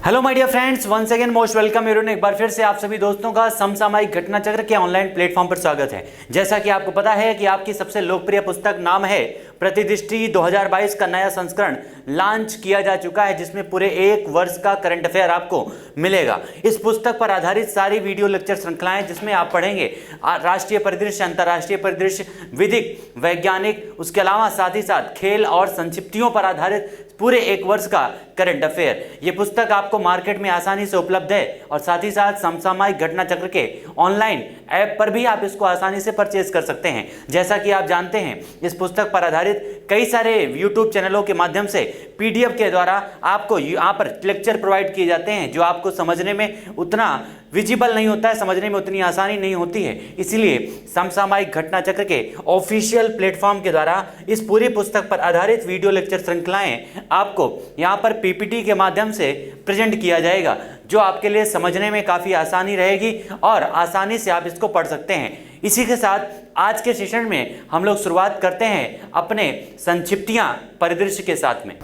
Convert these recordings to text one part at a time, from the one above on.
Hello my dear friends, once again most welcome. एक बार फिर से आप सभी दोस्तों का समसामयिक घटना चक्र के ऑनलाइन प्लेटफॉर्म पर स्वागत है। जैसा कि आपको पता है कि आपकी सबसे लोकप्रिय पुस्तक नाम है प्रतिदृष्टि 2022 का नया संस्करण लॉन्च किया जा चुका है, जिसमें पूरे एक वर्ष का करंट अफेयर आपको मिलेगा। इस पुस्तक पर आधारित सारी वीडियो लेक्चर श्रृंखलाएं, जिसमें आप पढ़ेंगे राष्ट्रीय परिदृश्य, अंतर्राष्ट्रीय परिदृश्य, विधिक, वैज्ञानिक, उसके अलावा साथ ही साथ खेल और संक्षिप्तियों पर आधारित पूरे एक वर्ष का करंट अफेयर। ये पुस्तक आपको मार्केट में आसानी से उपलब्ध है और साथ ही साथ समसामयिक घटना चक्र के ऑनलाइन ऐप पर भी आप इसको आसानी से परचेज कर सकते हैं। जैसा कि आप जानते हैं, इस पुस्तक पर आधारित कई सारे यूट्यूब चैनलों के माध्यम से पीडीएफ के द्वारा आपको यहाँ पर लेक्चर प्रोवाइड किए जाते हैं, जो आपको समझने में उतना विजिबल नहीं होता है, समझने में उतनी आसानी नहीं होती है। इसलिए समसामयिक घटना चक्र के ऑफिशियल प्लेटफॉर्म के द्वारा इस पूरी पुस्तक पर आधारित वीडियो लेक्चर श्रृंखलाएं आपको यहाँ पर पीपीटी के माध्यम से प्रेजेंट किया जाएगा, जो आपके लिए समझने में काफ़ी आसानी रहेगी और आसानी से आप इसको पढ़ सकते हैं। इसी के साथ आज के सेशन में हम लोग शुरुआत करते हैं अपने संक्षिप्तियाँ परिदृश्य के साथ में।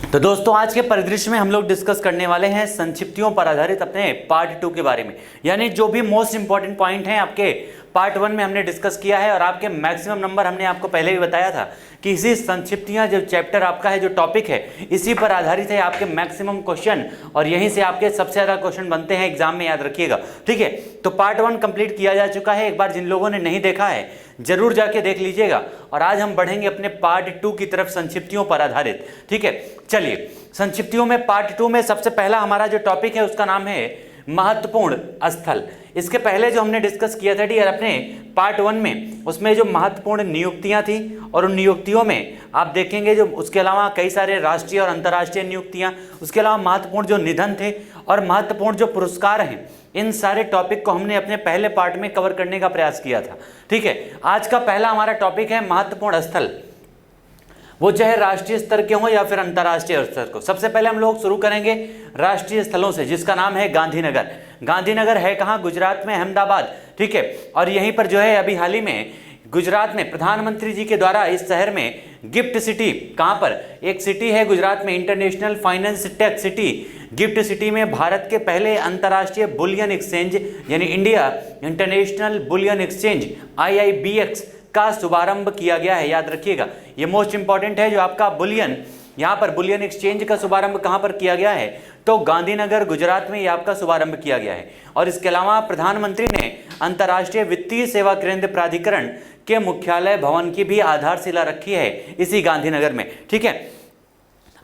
तो दोस्तों, आज के परिदृश्य में हम लोग डिस्कस करने वाले हैं संक्षिप्तियों पर आधारित अपने पार्ट 2 के बारे में। यानी जो भी मोस्ट इंपॉर्टेंट पॉइंट हैं आपके पार्ट 1 में हमने डिस्कस किया है और आपके मैक्सिमम नंबर हमने आपको पहले भी बताया था कि इसी संक्षिप्तियां जो चैप्टर आपका है, जो टॉपिक है, इसी पर आधारित है आपके मैक्सिमम क्वेश्चन और यहीं से आपके सबसे ज़्यादा क्वेश्चन बनते हैं एग्जाम में, याद रखिएगा। ठीक है, तो पार्ट 1 कंप्लीट किया जा चुका है। एक बार जिन लोगों ने नहीं देखा है जरूर जाके देख लीजिएगा। और आज हम बढ़ेंगे अपने पार्ट 2 की तरफ संक्षिप्तियों पर आधारित। ठीक है, चलिए संक्षिप्तियों में पार्ट 2 में सबसे पहला हमारा जो टॉपिक है उसका नाम है महत्वपूर्ण स्थल। इसके पहले जो हमने डिस्कस किया था डियर अपने पार्ट 1 में, उसमें जो महत्वपूर्ण नियुक्तियां थी और उन नियुक्तियों में आप देखेंगे जो उसके अलावा कई सारे राष्ट्रीय और अंतर्राष्ट्रीय नियुक्तियां, उसके अलावा महत्वपूर्ण जो निधन थे और महत्वपूर्ण जो पुरस्कार हैं, इन सारे टॉपिक को हमने अपने पहले पार्ट में कवर करने का प्रयास किया था। ठीक है, आज का पहला हमारा टॉपिक है महत्वपूर्ण स्थल, वो चाहे राष्ट्रीय स्तर के हों या फिर अंतर्राष्ट्रीय स्तर को। सबसे पहले हम लोग शुरू करेंगे राष्ट्रीय स्थलों से, जिसका नाम है गांधीनगर। गांधीनगर है कहाँ? गुजरात में, अहमदाबाद। ठीक है, और यहीं पर जो है अभी हाल ही में गुजरात में प्रधानमंत्री जी के द्वारा इस शहर में गिफ्ट सिटी, कहाँ पर एक सिटी है गुजरात में, international finance tech city, gift city में भारत के पहले अंतर्राष्ट्रीय बुलियन एक्सचेंज यानी India international bullion exchange IIBX का शुभारंभ किया गया है। याद रखिएगा, ये मोस्ट इंपॉर्टेंट है। जो आपका बुलियन, यहाँ पर बुलियन एक्सचेंज का शुभारंभ कहाँ पर किया गया है? तो गांधीनगर गुजरात में ये आपका शुभारंभ किया गया है। और इसके अलावा प्रधानमंत्री ने अंतर्राष्ट्रीय वित्तीय सेवा केंद्र प्राधिकरण के मुख्यालय भवन की भी आधारशिला रखी है इसी गांधीनगर में। ठीक है,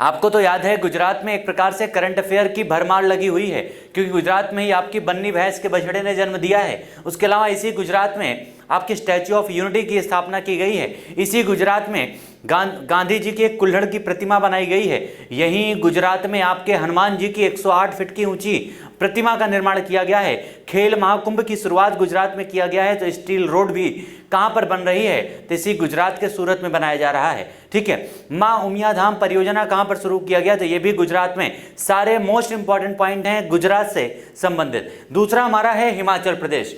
आपको तो याद है गुजरात में एक प्रकार से करंट अफेयर की भरमार लगी हुई है, क्योंकि गुजरात में ही आपकी बन्नी भैंस के बछड़े ने जन्म दिया है। उसके अलावा इसी गुजरात में आपकी स्टैच्यू ऑफ यूनिटी की स्थापना की गई है। इसी गुजरात में गांधी जी की एक कुल्हड़ की प्रतिमा बनाई गई है। यहीं गुजरात में आपके हनुमान जी की 108 फीट की ऊंची प्रतिमा का निर्माण किया गया है। खेल महाकुंभ की शुरुआत गुजरात में किया गया है। तो स्टील रोड भी कहाँ पर बन रही है? तो इसी गुजरात के सूरत में बनाया जा रहा है। ठीक है, माँ उमिया धाम परियोजना कहाँ पर शुरू किया गया? तो ये भी गुजरात में। सारे मोस्ट इंपॉर्टेंट पॉइंट हैं गुजरात से संबंधित। दूसरा हमारा है हिमाचल प्रदेश।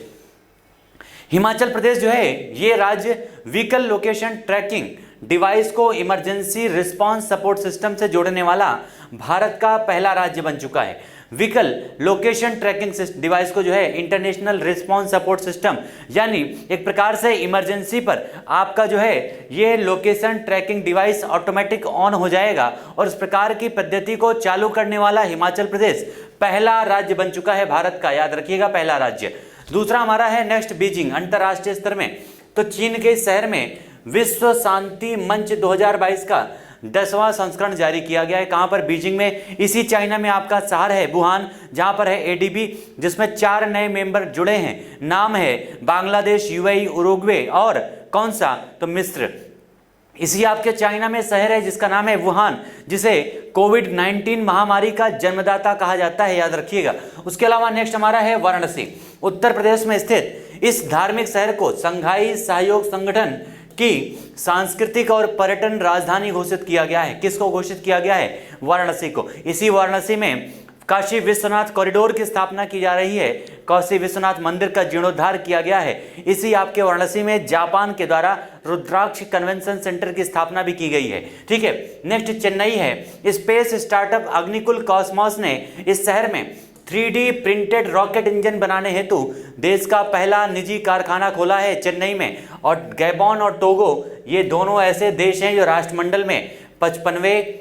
हिमाचल प्रदेश जो है ये राज्य व्हीकल लोकेशन ट्रैकिंग डिवाइस को इमरजेंसी रिस्पांस सपोर्ट सिस्टम से जोड़ने वाला भारत का पहला राज्य बन चुका है। व्हीकल लोकेशन ट्रैकिंग डिवाइस को जो है इंटरनेशनल रिस्पांस सपोर्ट सिस्टम, यानी एक प्रकार से इमरजेंसी पर आपका जो है ये location tracking device automatic on हो जाएगा और इस प्रकार की पद्धति को चालू करने वाला हिमाचल प्रदेश पहला राज्य बन चुका है भारत का। याद रखिएगा, पहला राज्य। दूसरा हमारा है नेक्स्ट बीजिंग। अंतर्राष्ट्रीय स्तर में तो चीन के शहर में विश्व शांति मंच 2022 का 10वां संस्करण जारी किया गया है। कहाँ पर? बीजिंग में। इसी चाइना में आपका शहर है वुहान, जहाँ पर है ADB, जिसमें 4 नए मेंबर जुड़े हैं। नाम है बांग्लादेश, UAE, उरुग्वे और कौन सा? तो मिस्र। इसी आपके चाइना में शहर है जिसका नाम है वुहान, जिसे कोविड-19 महामारी का जन्मदाता कहा जाता है। याद रखिएगा। उसके अलावा नेक्स्ट हमारा है वाराणसी। उत्तर प्रदेश में स्थित इस धार्मिक शहर को संघाई सहयोग संगठन की सांस्कृतिक और पर्यटन राजधानी घोषित किया गया है। किसको घोषित किया गया है? वाराणसी को। इसी वाराणसी में काशी विश्वनाथ कॉरिडोर की स्थापना की जा रही है। काशी विश्वनाथ मंदिर का जीर्णोद्धार किया गया है। इसी आपके वाराणसी में जापान के द्वारा रुद्राक्ष कन्वेंशन सेंटर की स्थापना भी की गई है। ठीक है, नेक्स्ट चेन्नई है। स्पेस स्टार्टअप अग्निकुल कॉस्मोस ने इस शहर में 3D प्रिंटेड रॉकेट इंजन बनाने हेतु देश का पहला निजी कारखाना खोला है चेन्नई में। और गैबोन और टोगो ये दोनों ऐसे देश हैं जो राष्ट्रमंडल में 55वें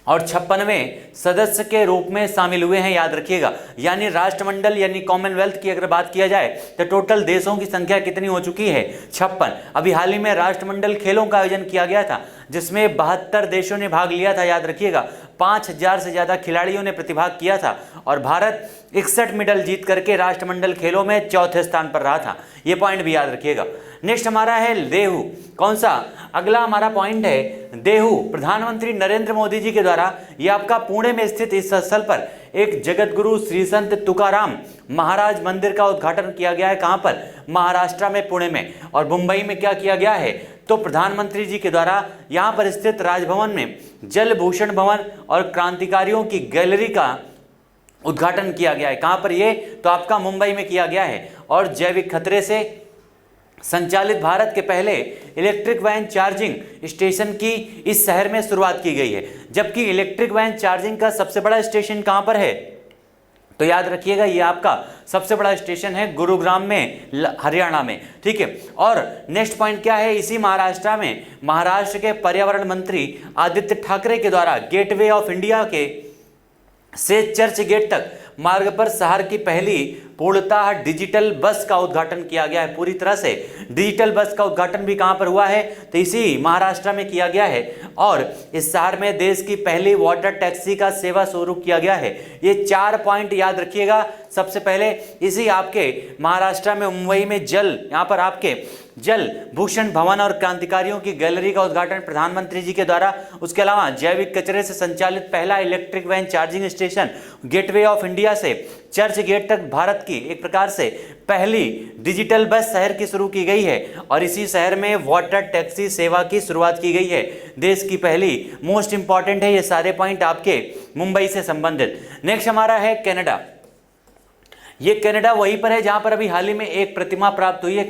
और 56वें सदस्य के रूप में शामिल हुए हैं, याद रखिएगा। यानी राष्ट्रमंडल यानी कॉमनवेल्थ की अगर बात किया जाए तो टोटल देशों की संख्या कितनी हो चुकी है? 56। अभी हाल ही में राष्ट्रमंडल खेलों का आयोजन किया गया था जिसमें 72 देशों ने भाग लिया था, याद रखिएगा। 5000 से ज़्यादा खिलाड़ियों ने प्रतिभाग किया था और भारत 61 मेडल जीत करके राष्ट्रमंडल खेलों में चौथे स्थान पर रहा था। ये पॉइंट भी याद रखिएगा। नेक्स्ट हमारा है देहू। कौन सा? अगला हमारा पॉइंट है देहू। प्रधानमंत्री नरेंद्र मोदी जी के द्वारा ये आपका पुणे में स्थित इस स्थल पर एक जगत गुरु श्री संत तुकाराम महाराज मंदिर का उद्घाटन किया गया है। कहाँ पर? महाराष्ट्र में, पुणे में। और मुंबई में क्या किया गया है? तो प्रधानमंत्री जी के द्वारा यहाँ पर स्थित राजभवन में जल भूषण भवन और क्रांतिकारियों की गैलरी का उद्घाटन किया गया है। कहाँ पर? ये तो आपका मुंबई में किया गया है। और जैविक खतरे से संचालित भारत के पहले इलेक्ट्रिक वैन चार्जिंग स्टेशन की इस शहर में शुरुआत की गई है। जबकि इलेक्ट्रिक वैन चार्जिंग का सबसे बड़ा स्टेशन कहां पर है? तो याद रखिएगा ये आपका सबसे बड़ा स्टेशन है गुरुग्राम में, हरियाणा में। ठीक है, और नेक्स्ट पॉइंट क्या है? इसी महाराष्ट्र में महाराष्ट्र के पर्यावरण मंत्री आदित्य ठाकरे के द्वारा गेटवे ऑफ इंडिया के से चर्च गेट तक मार्ग पर शहर की पहली पूर्णतः डिजिटल बस का उद्घाटन किया गया है। पूरी तरह से डिजिटल बस का उद्घाटन भी कहां पर हुआ है? तो इसी महाराष्ट्र में किया गया है। और इस शहर में देश की पहली वाटर टैक्सी का सेवा शुरू किया गया है। ये 4 पॉइंट याद रखिएगा। सबसे पहले इसी आपके महाराष्ट्र में मुंबई में यहाँ पर आपके जल भूषण भवन और क्रांतिकारियों की गैलरी का उद्घाटन प्रधानमंत्री जी के द्वारा। उसके अलावा जैविक कचरे से संचालित पहला electric van charging station gateway of India से चर्च गेट तक भारत की एक प्रकार से पहली डिजिटल बस शहर की शुरू की गई है। और इसी शहर में वाटर टैक्सी सेवा की शुरुआत की गई है। देश की पहली, मोस्ट इंपॉर्टेंट है ये सारे पॉइंट आपके मुंबई से संबंधित। नेक्स्ट हमारा है कनाडा। ये कनाडा वहीं पर है जहां पर अभी हाल ही में एक प्रतिमा प्राप्त हुई है।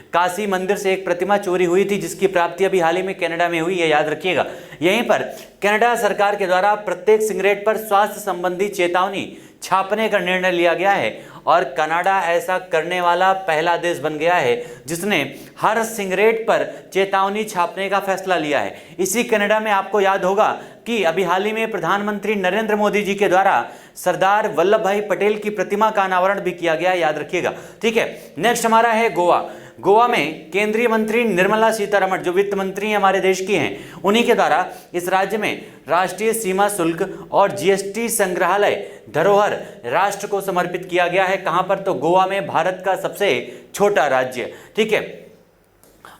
काशी मंदिर से एक प्रतिमा चोरी हुई थी जिसकी प्राप्ति अभी हाल ही में कनाडा में हुई है, याद रखिएगा। यहीं पर कनाडा सरकार के द्वारा प्रत्येक सिगरेट पर स्वास्थ्य संबंधी चेतावनी छापने का निर्णय लिया गया है। और कनाडा ऐसा करने वाला पहला देश बन गया है जिसने हर सिगरेट पर चेतावनी छापने का फैसला लिया है। इसी कनाडा में आपको याद होगा कि अभी हाल ही में प्रधानमंत्री नरेंद्र मोदी जी के द्वारा सरदार वल्लभ भाई पटेल की प्रतिमा का अनावरण भी किया गया है, याद रखिएगा। ठीक है, नेक्स्ट हमारा है गोवा। गोवा में केंद्रीय मंत्री निर्मला सीतारमण जो वित्त मंत्री हमारे देश की हैं, उन्हीं के द्वारा इस राज्य में राष्ट्रीय सीमा शुल्क और जीएसटी संग्रहालय धरोहर राष्ट्र को समर्पित किया गया है। कहां पर? तो गोवा में, भारत का सबसे छोटा राज्य। ठीक है,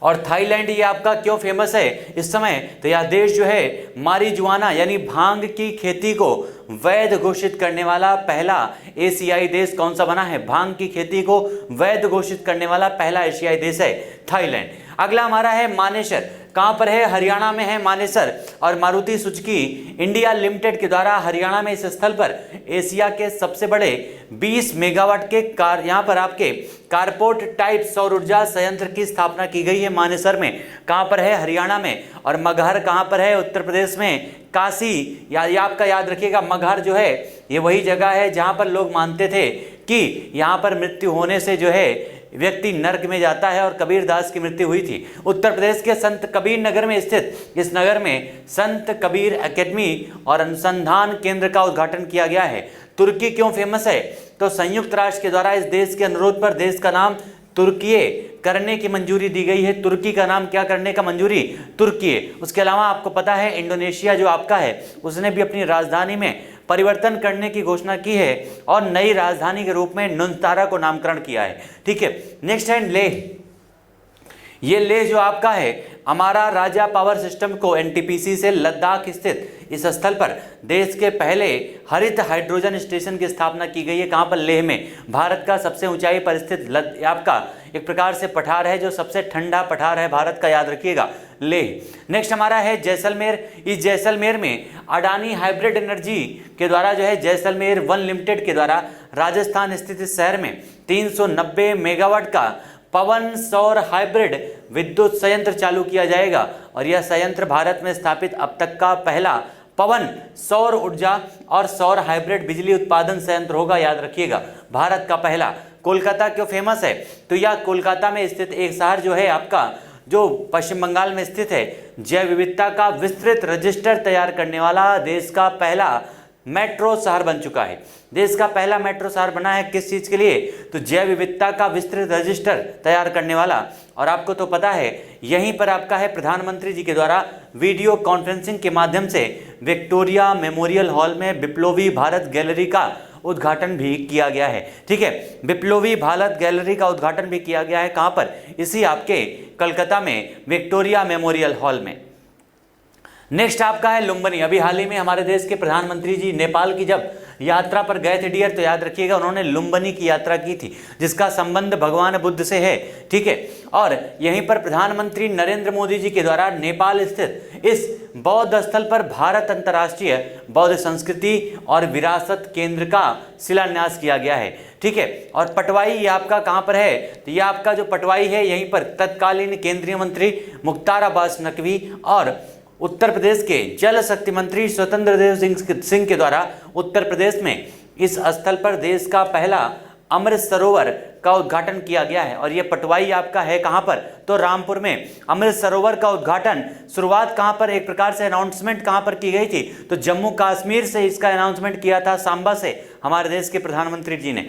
और थाईलैंड ये आपका क्यों फेमस है इस समय? तो यह देश जो है मारिजुआना यानी भांग की खेती को वैध घोषित करने वाला पहला एशियाई देश कौन सा बना है? भांग की खेती को वैध घोषित करने वाला पहला एशियाई देश है थाईलैंड। अगला हमारा है मानेसर। कहां पर है? हरियाणा में है मानेसर। और मारुति सुजुकी इंडिया लिमिटेड के द्वारा हरियाणा में इस स्थल पर एशिया के सबसे बड़े 20 मेगावाट के यहाँ पर आपके कारपोर्ट टाइप सौर ऊर्जा संयंत्र की स्थापना की गई है मानेसर में। कहां पर है? हरियाणा में। और मगहर कहां पर है? उत्तर प्रदेश में। काशी या आपका याद रखिएगा, मगहर जो है ये वही जगह है जहां पर लोग मानते थे कि यहाँ पर मृत्यु होने से जो है व्यक्ति नर्क में जाता है, और कबीरदास की मृत्यु हुई थी। उत्तर प्रदेश के संत कबीर नगर में स्थित इस नगर में संत कबीर एकेडमी और अनुसंधान केंद्र का उद्घाटन किया गया है। तुर्की क्यों फेमस है? तो संयुक्त राष्ट्र के द्वारा इस देश के अनुरोध पर देश का नाम तुर्की करने की मंजूरी दी गई है। तुर्की का नाम क्या करने का मंजूरी? तुर्की। उसके अलावा आपको पता है इंडोनेशिया जो आपका है उसने भी अपनी राजधानी में परिवर्तन करने की घोषणा की है और नई राजधानी के रूप में नुनतारा को नामकरण किया है। ठीक है, नेक्स्ट है लेह। ये लेह जो आपका है हमारा राजा पावर सिस्टम को एनटीपीसी से लद्दाख स्थित इस स्थल पर देश के पहले हरित हाइड्रोजन स्टेशन की स्थापना की गई है। कहाँ पर? लेह में। भारत का सबसे ऊंचाई पर स्थित आपका एक प्रकार से पठार है, जो सबसे ठंडा पठार है भारत का, याद रखिएगा, लेह। नेक्स्ट हमारा है जैसलमेर। इस जैसलमेर में अडानी हाइब्रिड एनर्जी के द्वारा जो है जैसलमेर वन लिमिटेड के द्वारा राजस्थान स्थित इस शहर में 390 मेगावाट का पवन सौर हाइब्रिड विद्युत संयंत्र चालू किया जाएगा और यह संयंत्र भारत में स्थापित अब तक का पहला पवन सौर ऊर्जा और सौर हाइब्रिड बिजली उत्पादन संयंत्र होगा, याद रखिएगा, भारत का पहला। कोलकाता क्यों फेमस है? तो यह कोलकाता में स्थित एक शहर जो है आपका, जो पश्चिम बंगाल में स्थित है, जैव विविधता का विस्तृत रजिस्टर तैयार करने वाला देश का पहला मेट्रो शहर बन चुका है। देश का पहला मेट्रो शहर बना है, किस चीज के लिए? तो जैव विविधता का विस्तृत रजिस्टर तैयार करने वाला। और आपको तो पता है यहीं पर आपका है प्रधानमंत्री जी के द्वारा वीडियो कॉन्फ्रेंसिंग के माध्यम से विक्टोरिया मेमोरियल हॉल में बिप्लोबी भारत गैलरी का उद्घाटन भी किया गया है। ठीक है, बिप्लोबी भारत गैलरी का उद्घाटन भी किया गया है। कहां पर? इसी आपके कलकत्ता में विक्टोरिया मेमोरियल हॉल में। नेक्स्ट आपका है लुम्बिनी। अभी हाल ही में हमारे देश के प्रधानमंत्री जी नेपाल की जब यात्रा पर गए थे डियर, तो याद रखिएगा उन्होंने लुम्बिनी की यात्रा की थी, जिसका संबंध भगवान बुद्ध से है। ठीक है, और यहीं पर प्रधानमंत्री नरेंद्र मोदी जी के द्वारा नेपाल स्थित इस बौद्ध स्थल पर भारत अंतर्राष्ट्रीय बौद्ध संस्कृति और विरासत केंद्र का शिलान्यास किया गया है। ठीक है, और पटवाई ये आपका कहां पर है? तो ये आपका जो पटवाई है यहीं पर तत्कालीन केंद्रीय मंत्री मुख्तार अब्बास नकवी और उत्तर प्रदेश के जल शक्ति मंत्री स्वतंत्र देव सिंह के द्वारा उत्तर प्रदेश में इस स्थल पर देश का पहला अमृत सरोवर का उद्घाटन किया गया है। और ये पटवाई आपका है कहां पर? तो रामपुर में। अमृत सरोवर का उद्घाटन शुरुआत कहां पर, एक प्रकार से अनाउंसमेंट कहां पर की गई थी? तो जम्मू कश्मीर से इसका अनाउंसमेंट किया था, सांबा से, हमारे देश के प्रधानमंत्री जी ने।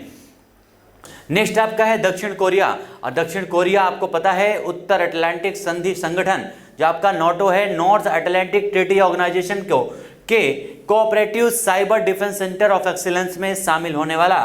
नेक्स्ट आपका है दक्षिण कोरिया। और दक्षिण कोरिया आपको पता है उत्तर अटलांटिक संधि संगठन जो आपका नाटो है, नॉर्थ अटलांटिक ट्रीटी ऑर्गेनाइजेशन को के cooperative cyber defence centre of excellence में शामिल होने वाला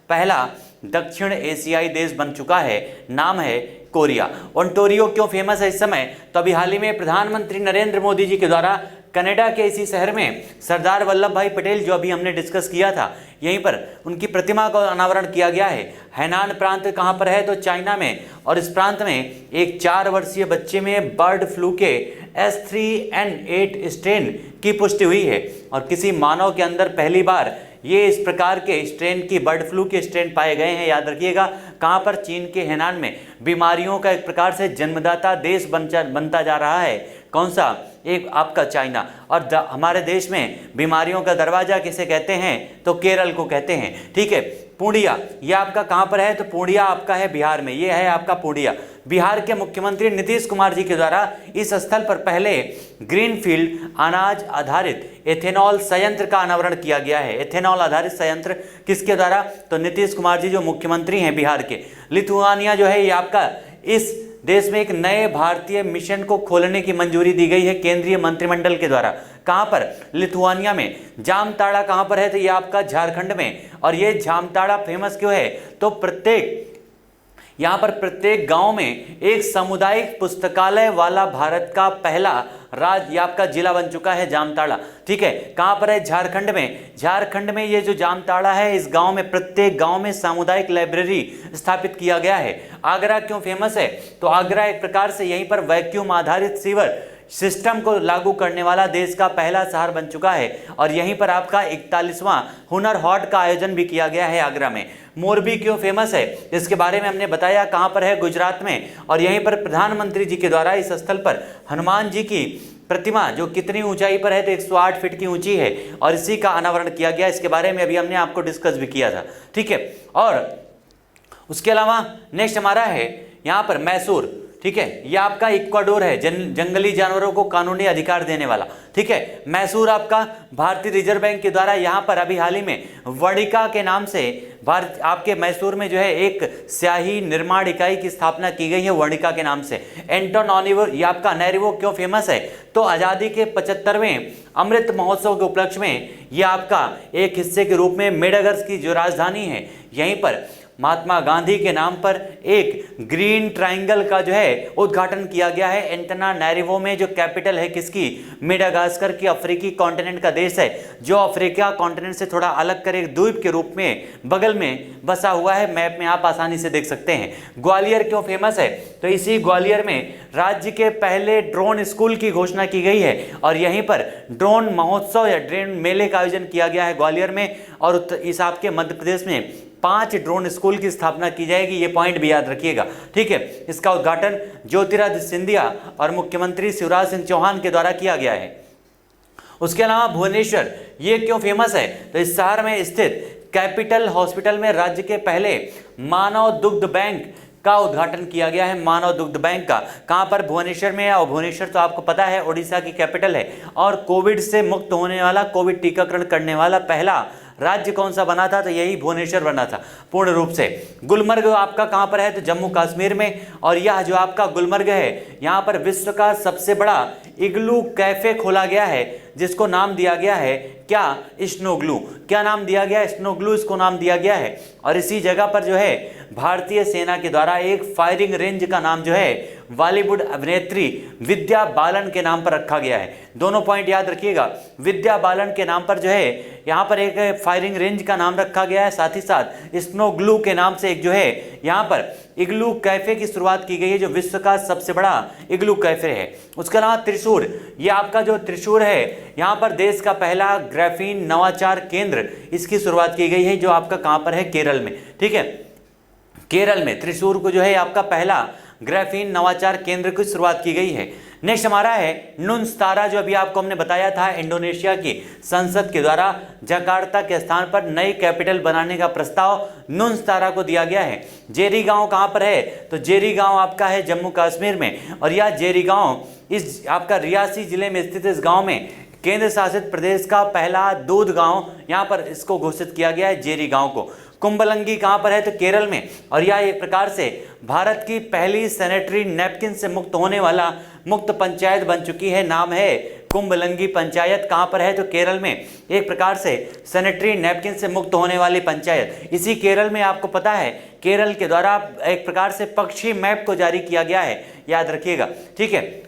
पहला दक्षिण एशियाई देश बन चुका है। नाम है कोरिया। ओंटारियो क्यों फेमस है इस समय? तो अभी हाल ही में प्रधानमंत्री नरेंद्र मोदी जी के द्वारा कनाडा के इसी शहर में सरदार वल्लभ भाई पटेल, जो अभी हमने डिस्कस किया था, यहीं पर उनकी प्रतिमा का अनावरण किया गया है। हैनान प्रांत कहां पर है? तो चाइना में। और इस प्रांत में एक 4 वर्षीय बच्चे में बर्ड फ्लू के H3N8 स्ट्रेन की पुष्टि हुई है और किसी मानव के अंदर पहली बार ये इस प्रकार के स्ट्रेन की बर्ड फ्लू के स्ट्रेन पाए गए हैं। याद रखिएगा कहां पर? चीन के हैनान में। बीमारियों का एक प्रकार से जन्मदाता देश बनता जा रहा है। कौन सा? एक आपका चाइना। और हमारे देश में बीमारियों का दरवाजा किसे कहते हैं? तो केरल को कहते हैं। ठीक है, पूर्णिया ये आपका कहां पर है? तो पूर्णिया आपका है बिहार में। ये है आपका पूर्णिया। बिहार के मुख्यमंत्री नीतीश कुमार जी के द्वारा इस स्थल पर पहले ग्रीनफील्ड अनाज आधारित एथेनॉल संयंत्र का अनावरण किया गया है। एथेनॉल आधारित संयंत्र किसके द्वारा? तो नीतीश कुमार जी जो मुख्यमंत्री हैं बिहार के। लिथुआनिया जो है ये आपका इस देश में एक नए भारतीय मिशन को खोलने की मंजूरी दी गई है केंद्रीय मंत्रिमंडल के द्वारा। कहां पर? लिथुआनिया में। जामताड़ा कहां पर है? तो ये आपका झारखंड में। और ये जामताड़ा फेमस क्यों है? तो यहां पर प्रत्येक गांव में एक सामुदायिक पुस्तकालय वाला भारत का पहला राज्य आपका जिला बन चुका है जामताड़ा। ठीक है, कहां पर है? झारखंड में। झारखंड में ये जो जामताड़ा है, इस गांव में प्रत्येक गांव में सामुदायिक लाइब्रेरी स्थापित किया गया है। आगरा क्यों फेमस है? तो आगरा एक प्रकार से यहीं पर वैक्यूम आधारित सीवर सिस्टम को लागू करने वाला देश का पहला शहर बन चुका है। और यहीं पर आपका 41वां हुनर हाट का आयोजन भी किया गया है आगरा में। मोरबी क्यों फेमस है? इसके बारे में हमने बताया। कहां पर है? गुजरात में। और यहीं पर प्रधानमंत्री जी के द्वारा इस स्थल पर हनुमान जी की प्रतिमा जो कितनी ऊंचाई पर है? तो 108 फीट की ऊंची है और इसी का अनावरण किया गया। इसके बारे में अभी हमने आपको डिस्कस भी किया था। ठीक है, और उसके अलावा नेक्स्ट हमारा है यहाँ पर मैसूर। ठीक है, यह आपका इक्वाडोर है, जंगली जानवरों को कानूनी अधिकार देने वाला। ठीक है, मैसूर आपका भारतीय रिजर्व बैंक के द्वारा यहाँ पर अभी हाल ही में वर्णिका के नाम से भारत आपके मैसूर में जो है एक स्याही निर्माण इकाई की स्थापना की गई है वर्णिका के नाम से। एंटोनोनिवो ये आपका अनेरिवो क्यों फेमस है? तो आज़ादी के 75वें अमृत महोत्सव के उपलक्ष्य में यह आपका एक हिस्से के रूप में मेडागर्स की जो राजधानी है यहीं पर महात्मा गांधी के नाम पर एक ग्रीन ट्रायंगल का जो है उद्घाटन किया गया है एंटनानारिवो में, जो कैपिटल है किसकी, मेडागास्कर की, अफ्रीकी कॉन्टिनेंट का देश है जो अफ्रीका कॉन्टिनेंट से थोड़ा अलग कर एक द्वीप के रूप में बगल में बसा हुआ है। मैप में आप आसानी से देख सकते हैं। ग्वालियर क्यों फेमस है, तो इसी ग्वालियर में राज्य के पहले ड्रोन स्कूल की घोषणा की गई है और यहीं पर ड्रोन महोत्सव या ड्रोन मेले का आयोजन किया गया है ग्वालियर में। और इस आपके मध्य प्रदेश में 5 ड्रोन स्कूल की स्थापना की जाएगी, ये पॉइंट भी याद रखिएगा, ठीक है। इसका उद्घाटन ज्योतिरादित्य सिंधिया और मुख्यमंत्री शिवराज सिंह चौहान के द्वारा किया गया है। उसके अलावा भुवनेश्वर ये क्यों फेमस है, तो इस शहर में स्थित कैपिटल हॉस्पिटल में राज्य के पहले मानव दुग्ध बैंक का उद्घाटन किया गया है। मानव दुग्ध बैंक का कहां पर, भुवनेश्वर में है। और भुवनेश्वर तो आपको पता है उड़ीसा की कैपिटल है और कोविड से मुक्त होने वाला, कोविड टीकाकरण करने वाला पहला राज्य कौन सा बना था, तो यही भुवनेश्वर बना था पूर्ण रूप से। गुलमर्ग आपका कहां पर है, तो जम्मू कश्मीर में। और यह जो आपका गुलमर्ग है, यहां पर विश्व का सबसे बड़ा इग्लू कैफे खोला गया है जिसको नाम दिया गया है क्या, स्नोग्लू। क्या नाम दिया गया है, स्नोग्लू इसको नाम दिया गया है। और इसी जगह पर जो है भारतीय सेना के द्वारा एक फायरिंग रेंज का नाम जो है बॉलीवुड अभिनेत्री विद्या बालन के नाम पर रखा गया है। दोनों पॉइंट याद रखिएगा, विद्या बालन के नाम पर जो है यहाँ पर एक फायरिंग रेंज का नाम रखा गया है, साथ ही साथ स्नो ग्लू के नाम से एक जो है यहाँ पर इग्लू कैफे की शुरुआत की गई है जो विश्व का सबसे बड़ा इग्लू कैफे है। उसके अलावा त्रिशूर, ये आपका जो त्रिशूर है यहाँ पर देश का पहला ग्राफीन नवाचार केंद्र, इसकी शुरुआत की गई है जो आपका कहाँ पर है, केरल में, ठीक है। केरल में त्रिशूर को जो है आपका पहला ग्राफीन नवाचार केंद्र की शुरुआत की गई है। नेक्स्ट हमारा है नुनस्तारा, जो अभी आपको हमने बताया था इंडोनेशिया की संसद के द्वारा जकार्ता के स्थान पर नई कैपिटल बनाने का प्रस्ताव नुनस्तारा को दिया गया है। जेरी गांव कहां पर है, तो जेरी गांव आपका है जम्मू कश्मीर में। और यह जेरी गांव इस आपका रियासी जिले में स्थित इस गांव में केंद्र शासित प्रदेश का पहला दूध गांव यहां पर इसको घोषित किया गया है, जेरी गांव को। कुंभलंगी कहां पर है, तो केरल में। और यह एक प्रकार से भारत की पहली सैनिटरी नैपकिन से मुक्त होने वाला मुक्त पंचायत बन चुकी है, नाम है कुंभलंगी पंचायत। कहां पर है, तो केरल में। एक प्रकार से सैनिटरी नैपकिन से मुक्त होने वाली पंचायत इसी केरल में। आपको पता है केरल के द्वारा एक प्रकार से पक्षी मैप को जारी किया गया है, याद रखिएगा, ठीक है।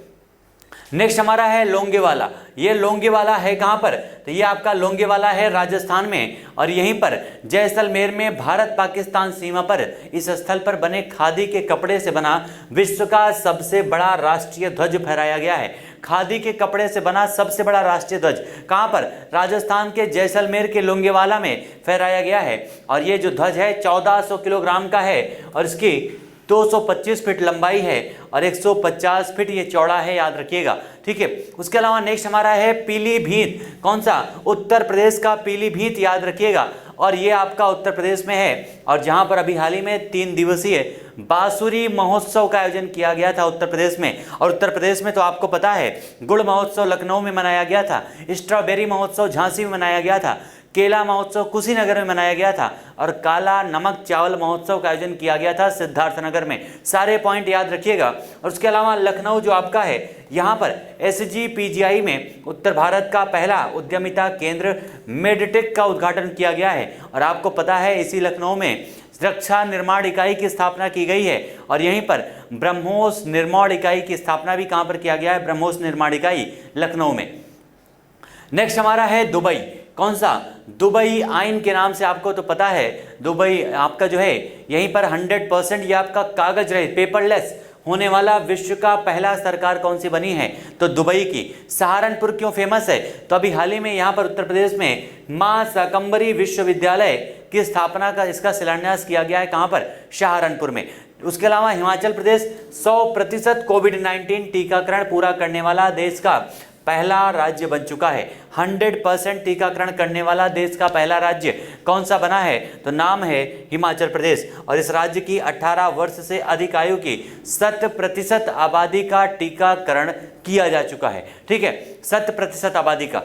नेक्स्ट हमारा है लोंगेवाला। ये लोंगेवाला है कहां पर, तो ये आपका लोंगेवाला है राजस्थान में। और यहीं पर जैसलमेर में भारत पाकिस्तान सीमा पर इस स्थल पर बने खादी के कपड़े से बना विश्व का सबसे बड़ा राष्ट्रीय ध्वज फहराया गया है। खादी के कपड़े से बना सबसे बड़ा राष्ट्रीय ध्वज कहां पर, राजस्थान के जैसलमेर के लोंगेवाला में फहराया गया है। और ये जो ध्वज है 1400 किलोग्राम का है और इसकी 225 फीट लंबाई है और 150 फीट ये चौड़ा है, याद रखिएगा, ठीक है। उसके अलावा नेक्स्ट हमारा है पीलीभीत। कौन सा, उत्तर प्रदेश का पीलीभीत, याद रखिएगा। और ये आपका उत्तर प्रदेश में है और जहां पर अभी हाल ही में 3 दिवसीय बांसुरी महोत्सव का आयोजन किया गया था उत्तर प्रदेश में। और उत्तर प्रदेश में तो आपको पता है गुड़ महोत्सव लखनऊ में मनाया गया था, स्ट्रॉबेरी महोत्सव झांसी में मनाया गया था, केला महोत्सव कुशीनगर में मनाया गया था और काला नमक चावल महोत्सव का आयोजन किया गया था सिद्धार्थनगर में। सारे पॉइंट याद रखिएगा। और उसके अलावा लखनऊ जो आपका है यहाँ पर SGPGI में उत्तर भारत का पहला उद्यमिता केंद्र मेडटेक का उद्घाटन किया गया है। और आपको पता है इसी लखनऊ में रक्षा निर्माण इकाई की स्थापना की गई है और यहीं पर ब्रह्मोस निर्माण इकाई की स्थापना भी कहाँ पर किया गया है, ब्रह्मोस निर्माण इकाई लखनऊ में। नेक्स्ट हमारा है दुबई। कौन सा, दुबई आइन के नाम से आपको तो पता है। दुबई आपका जो है यहीं पर 100% ये आपका कागज रहित पेपरलेस होने वाला विश्व का पहला सरकार कौन सी बनी है, तो दुबई की। सहारनपुर क्यों फेमस है, तो अभी हाल ही में यहाँ पर उत्तर प्रदेश में मां शाकंभरी विश्वविद्यालय की स्थापना का इसका शिलान्यास किया गया है, कहाँ पर, सहारनपुर में। उसके अलावा हिमाचल प्रदेश 100% कोविड-19 टीकाकरण पूरा करने वाला देश का पहला राज्य बन चुका है। 100% टीकाकरण करने वाला देश का पहला राज्य कौन सा बना है, तो नाम है हिमाचल प्रदेश। और इस राज्य की 18 वर्ष से अधिक आयु की 100% आबादी का टीकाकरण किया जा चुका है, ठीक है, 100% आबादी का।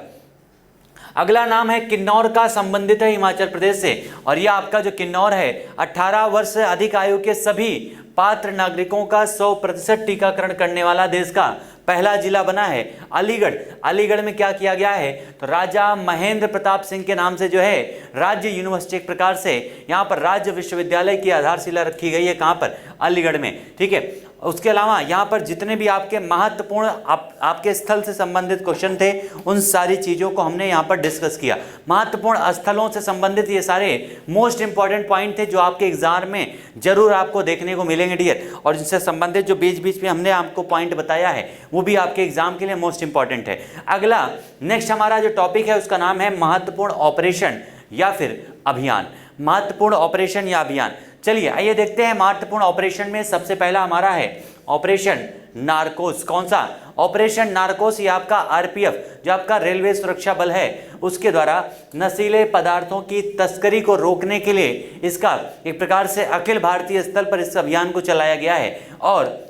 अगला नाम है किन्नौर का, संबंधित है हिमाचल प्रदेश से। और यह आपका जो किन्नौर है 18 वर्ष से अधिक आयु के सभी पात्र नागरिकों का 100% टीकाकरण करने वाला देश का पहला जिला बना है अलीगढ़। अलीगढ़ में क्या किया गया है, तो राजा महेंद्र प्रताप सिंह के नाम से जो है राज्य यूनिवर्सिटी, एक प्रकार से यहाँ पर राज्य विश्वविद्यालय की आधारशिला रखी गई है। कहाँ पर, अलीगढ़ में, ठीक है। उसके अलावा यहाँ पर जितने भी आपके महत्वपूर्ण आपके स्थल से संबंधित क्वेश्चन थे, उन सारी चीज़ों को हमने यहाँ पर डिस्कस किया। महत्वपूर्ण स्थलों से संबंधित ये सारे मोस्ट इंपॉर्टेंट पॉइंट थे जो आपके एग्जाम में जरूर आपको देखने को मिलेंगे डियर, और जिनसे संबंधित जो बीच बीच में हमने आपको पॉइंट बताया है वो भी आपके एग्जाम के लिए मोस्ट इंपॉर्टेंट है। अगला नेक्स्ट हमारा जो टॉपिक है उसका नाम है महत्वपूर्ण ऑपरेशन या फिर अभियान। महत्वपूर्ण ऑपरेशन या अभियान, चलिए आइए देखते हैं। महत्वपूर्ण ऑपरेशन में सबसे पहला हमारा है ऑपरेशन नारकोस। कौन सा, ऑपरेशन नारकोस। ये आपका आरपीएफ जो आपका रेलवे सुरक्षा बल है उसके द्वारा नशीले पदार्थों की तस्करी को रोकने के लिए इसका एक प्रकार से अखिल भारतीय स्तर पर इस अभियान को चलाया गया है। और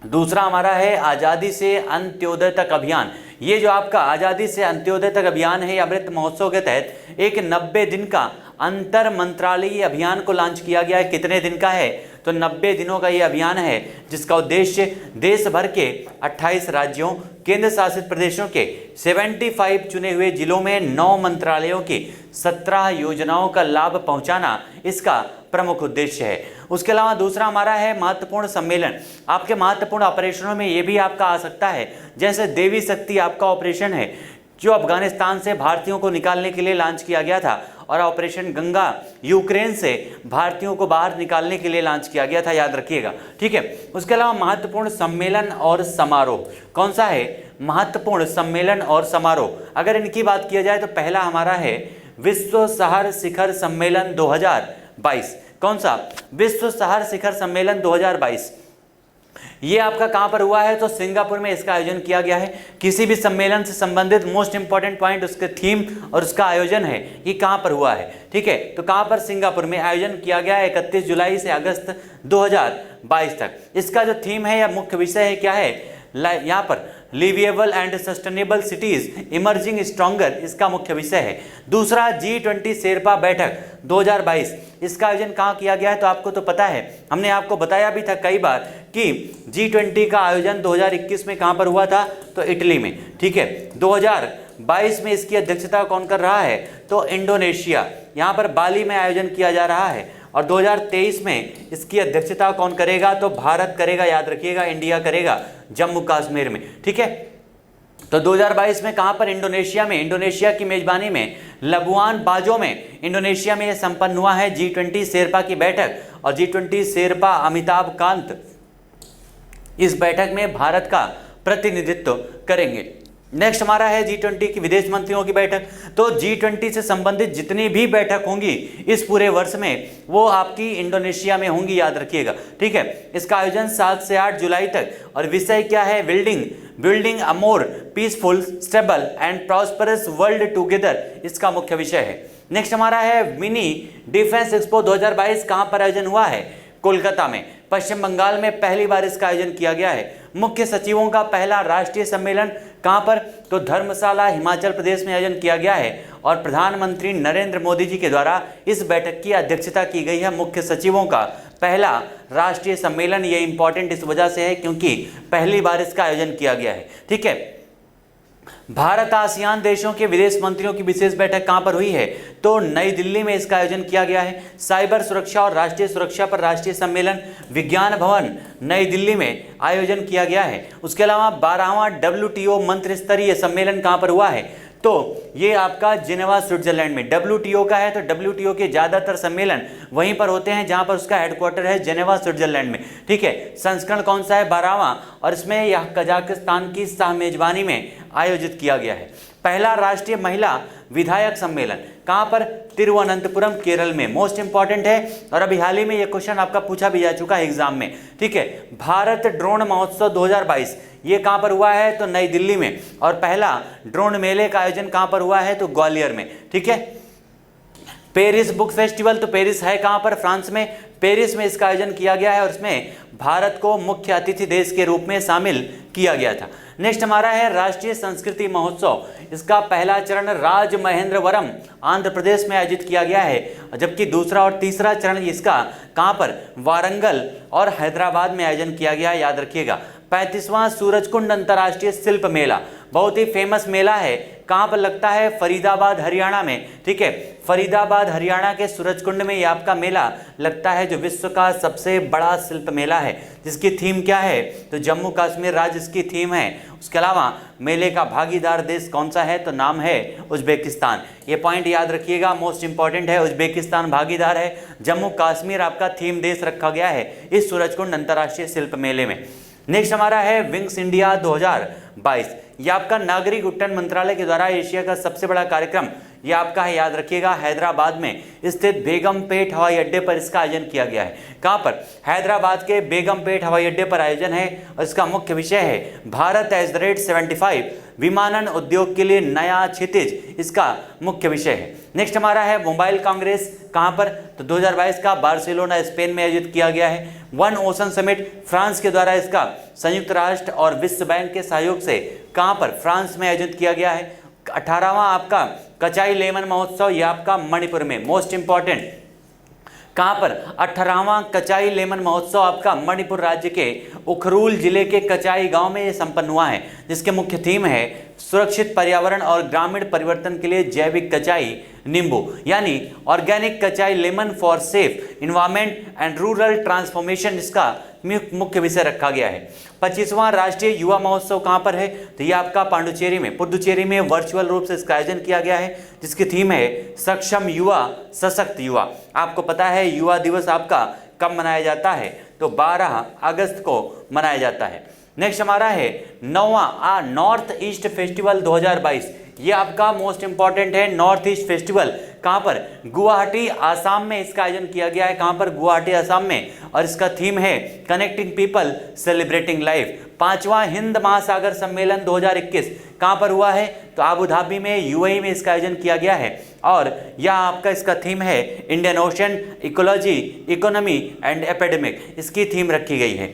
दूसरा हमारा है आज़ादी से अंत्योदय तक अभियान। ये जो आपका आज़ादी से अंत्योदय तक अभियान है, अमृत महोत्सव के तहत एक 90 दिन का अंतर मंत्रालयीय अभियान को लॉन्च किया गया है। कितने दिन का है, तो 90 दिनों का ये अभियान है जिसका उद्देश्य देश भर के 28 राज्यों, केंद्र शासित प्रदेशों के 75 चुने हुए जिलों में 9 मंत्रालयों की 17 योजनाओं का लाभ पहुंचाना इसका प्रमुख उद्देश्य है। उसके अलावा दूसरा हमारा है महत्वपूर्ण सम्मेलन। आपके महत्वपूर्ण ऑपरेशनों में ये भी आपका आ सकता है, जैसे देवी शक्ति आपका ऑपरेशन है जो अफगानिस्तान से भारतीयों को निकालने के लिए लॉन्च किया गया था, और ऑपरेशन गंगा यूक्रेन से भारतीयों को बाहर निकालने के लिए लॉन्च किया गया था, याद रखिएगा, ठीक है। उसके अलावा महत्वपूर्ण सम्मेलन और समारोह कौन सा है, महत्वपूर्ण सम्मेलन और समारोह। अगर इनकी बात किया जाए तो पहला हमारा है विश्व शहर शिखर सम्मेलन 2022। कौन सा, विश्व शहर शिखर सम्मेलन 2022। ये आपका कहां पर हुआ है, तो सिंगापुर में इसका आयोजन किया गया है। किसी भी सम्मेलन से संबंधित मोस्ट इंपॉर्टेंट पॉइंट उसके थीम और उसका आयोजन है कि कहां पर हुआ है, ठीक है। तो कहां पर, सिंगापुर में आयोजन किया गया है 31 जुलाई से अगस्त 2022 तक। इसका जो थीम है या मुख्य विषय है क्या है, यहाँ पर liveable and sustainable cities emerging stronger, इसका मुख्य विषय है। दूसरा G20 शेरपा बैठक 2022, इसका आयोजन कहाँ किया गया है, तो आपको तो पता है, हमने आपको बताया भी था कई बार कि G20 का आयोजन 2021 में कहाँ पर हुआ था, तो इटली में, ठीक है। 2022 में इसकी अध्यक्षता कौन कर रहा है, तो इंडोनेशिया, यहाँ पर बाली में आयोजन किया जा रहा है। और 2023 में इसकी अध्यक्षता कौन करेगा, तो भारत करेगा, याद रखिएगा, इंडिया करेगा जम्मू कश्मीर में, ठीक है। तो 2022 में कहां पर, इंडोनेशिया में, इंडोनेशिया की मेजबानी में लबुआन बाजो में इंडोनेशिया में यह संपन्न हुआ है G20 शेरपा की बैठक। और G20 शेरपा अमिताभ कांत इस बैठक में भारत का प्रतिनिधित्व करेंगे। नेक्स्ट हमारा है G20 की विदेश मंत्रियों की बैठक। तो G20 से संबंधित जितनी भी बैठक होंगी इस पूरे वर्ष में वो आपकी इंडोनेशिया में होंगी, याद रखिएगा, ठीक है। इसका आयोजन 7 से 8 जुलाई तक, और विषय क्या है, building a more peaceful stable and prosperous world together, इसका मुख्य विषय है। नेक्स्ट हमारा है मिनी डिफेंस एक्सपो 2022, कहां पर आयोजन हुआ है, कोलकाता में। पश्चिम बंगाल में पहली बार इसका आयोजन किया गया है। मुख्य सचिवों का पहला राष्ट्रीय सम्मेलन कहां पर, तो धर्मशाला हिमाचल प्रदेश में आयोजन किया गया है। और प्रधानमंत्री नरेंद्र मोदी जी के द्वारा इस बैठक की अध्यक्षता की गई है। मुख्य सचिवों का पहला राष्ट्रीय सम्मेलन, ये इंपॉर्टेंट इस वजह से है क्योंकि पहली बार इसका आयोजन किया गया है, ठीक है। भारत आसियान देशों के विदेश मंत्रियों की विशेष बैठक कहां पर हुई है, तो नई दिल्ली में इसका आयोजन किया गया है। साइबर सुरक्षा और राष्ट्रीय सुरक्षा पर राष्ट्रीय सम्मेलन विज्ञान भवन नई दिल्ली में आयोजन किया गया है। उसके अलावा 12वां WTO मंत्री स्तरीय सम्मेलन कहां पर हुआ है, तो ये आपका जिनेवा स्विट्जरलैंड में। WTO का है तो WTO के ज़्यादातर सम्मेलन वहीं पर होते हैं जहां पर उसका हेडक्वार्टर है जिनेवा स्विट्जरलैंड में, ठीक है। संस्करण कौन सा है, 12वां, और इसमें यह कजाकिस्तान की सह मेजबानी में आयोजित किया गया है। पहला राष्ट्रीय महिला विधायक सम्मेलन कहां पर, तिरुवनंतपुरम केरल में, मोस्ट इंपॉर्टेंट है। और अभी हाल ही में यह क्वेश्चन आपका पूछा भी जा चुका है एग्जाम में, ठीक है। भारत ड्रोन महोत्सव 2022 ये कहां पर हुआ है, तो नई दिल्ली में। और पहला ड्रोन मेले का आयोजन कहां पर हुआ है, तो ग्वालियर में, ठीक है। पेरिस बुक फेस्टिवल, तो पेरिस है कहाँ पर? फ्रांस में। पेरिस में इसका आयोजन किया गया है और इसमें भारत को मुख्य अतिथि देश के रूप में शामिल किया गया था। नेक्स्ट हमारा है राष्ट्रीय संस्कृति महोत्सव। इसका पहला चरण राजमहेंद्रवरम आंध्र प्रदेश में आयोजित किया गया है, जबकि दूसरा और तीसरा चरण इसका कहाँ पर? वारंगल और हैदराबाद में आयोजन किया गया है, याद रखिएगा। 35वां सूरजकुंड अंतर्राष्ट्रीय शिल्प मेला, बहुत ही फेमस मेला है, कहाँ पर लगता है? फरीदाबाद हरियाणा में। ठीक है, फरीदाबाद हरियाणा के सूरजकुंड में ये आपका मेला लगता है, जो विश्व का सबसे बड़ा शिल्प मेला है, जिसकी थीम क्या है? तो जम्मू कश्मीर राज्य इसकी थीम है। उसके अलावा मेले का भागीदार देश कौन सा है? तो नाम है उज्बेकिस्तान। ये पॉइंट याद रखिएगा, मोस्ट इंपॉर्टेंट है, उज्बेकिस्तान भागीदार है, जम्मू कश्मीर आपका थीम देश रखा गया है इस सूरजकुंड अंतर्राष्ट्रीय शिल्प मेले में। नेक्स्ट हमारा है विंग्स इंडिया 2022। यह आपका नागरिक उड्डयन मंत्रालय के द्वारा एशिया का सबसे बड़ा कार्यक्रम ये आपका है, याद रखिएगा, हैदराबाद में स्थित बेगमपेट हवाई अड्डे पर इसका आयोजन किया गया है। कहाँ पर? हैदराबाद के बेगमपेट हवाई अड्डे पर आयोजन है और इसका मुख्य विषय है भारत @75 विमानन उद्योग के लिए नया क्षितिज, इसका मुख्य विषय है। नेक्स्ट हमारा है मोबाइल कांग्रेस, कहाँ पर? तो 2022 का बार्सिलोना स्पेन में आयोजित किया गया है। वन ओशन समिट फ्रांस के द्वारा इसका संयुक्त राष्ट्र और विश्व बैंक के सहयोग से कहाँ पर? फ्रांस में आयोजित किया गया है। 18वां आपका कचाई लेमन महोत्सव, ये आपका मणिपुर में, मोस्ट इंपॉर्टेंट, कहाँ पर? 18वां कचाई लेमन महोत्सव आपका मणिपुर राज्य के उखरूल जिले के कचाई गांव में ये संपन्न हुआ है, जिसके मुख्य थीम है सुरक्षित पर्यावरण और ग्रामीण परिवर्तन के लिए जैविक कचाई नींबू, यानी organic कचाई lemon for safe environment and rural transformation, इसका मुख्य विषय रखा गया है। 25वां राष्ट्रीय युवा महोत्सव कहाँ पर है? तो ये आपका पांडुचेरी में, पुदुचेरी में वर्चुअल रूप से इसका आयोजन किया गया है, जिसकी थीम है सक्षम युवा सशक्त युवा। आपको पता है युवा दिवस आपका कब मनाया जाता है? तो 12 अगस्त को मनाया जाता है। नेक्स्ट हमारा है 9वां नॉर्थ ईस्ट फेस्टिवल 2022। ये आपका मोस्ट इंपॉर्टेंट है, नॉर्थ ईस्ट फेस्टिवल, कहाँ पर? गुवाहाटी आसाम में इसका आयोजन किया गया है। कहाँ पर? गुवाहाटी आसाम में, और इसका थीम है कनेक्टिंग पीपल सेलिब्रेटिंग लाइफ। 5वां हिंद महासागर सम्मेलन 2021 कहाँ पर हुआ है? तो आबू धाबी में, यूएई में इसका आयोजन किया गया है, और यह आपका इसका थीम है Indian ocean ecology economy and epidemic, इसकी थीम रखी गई है।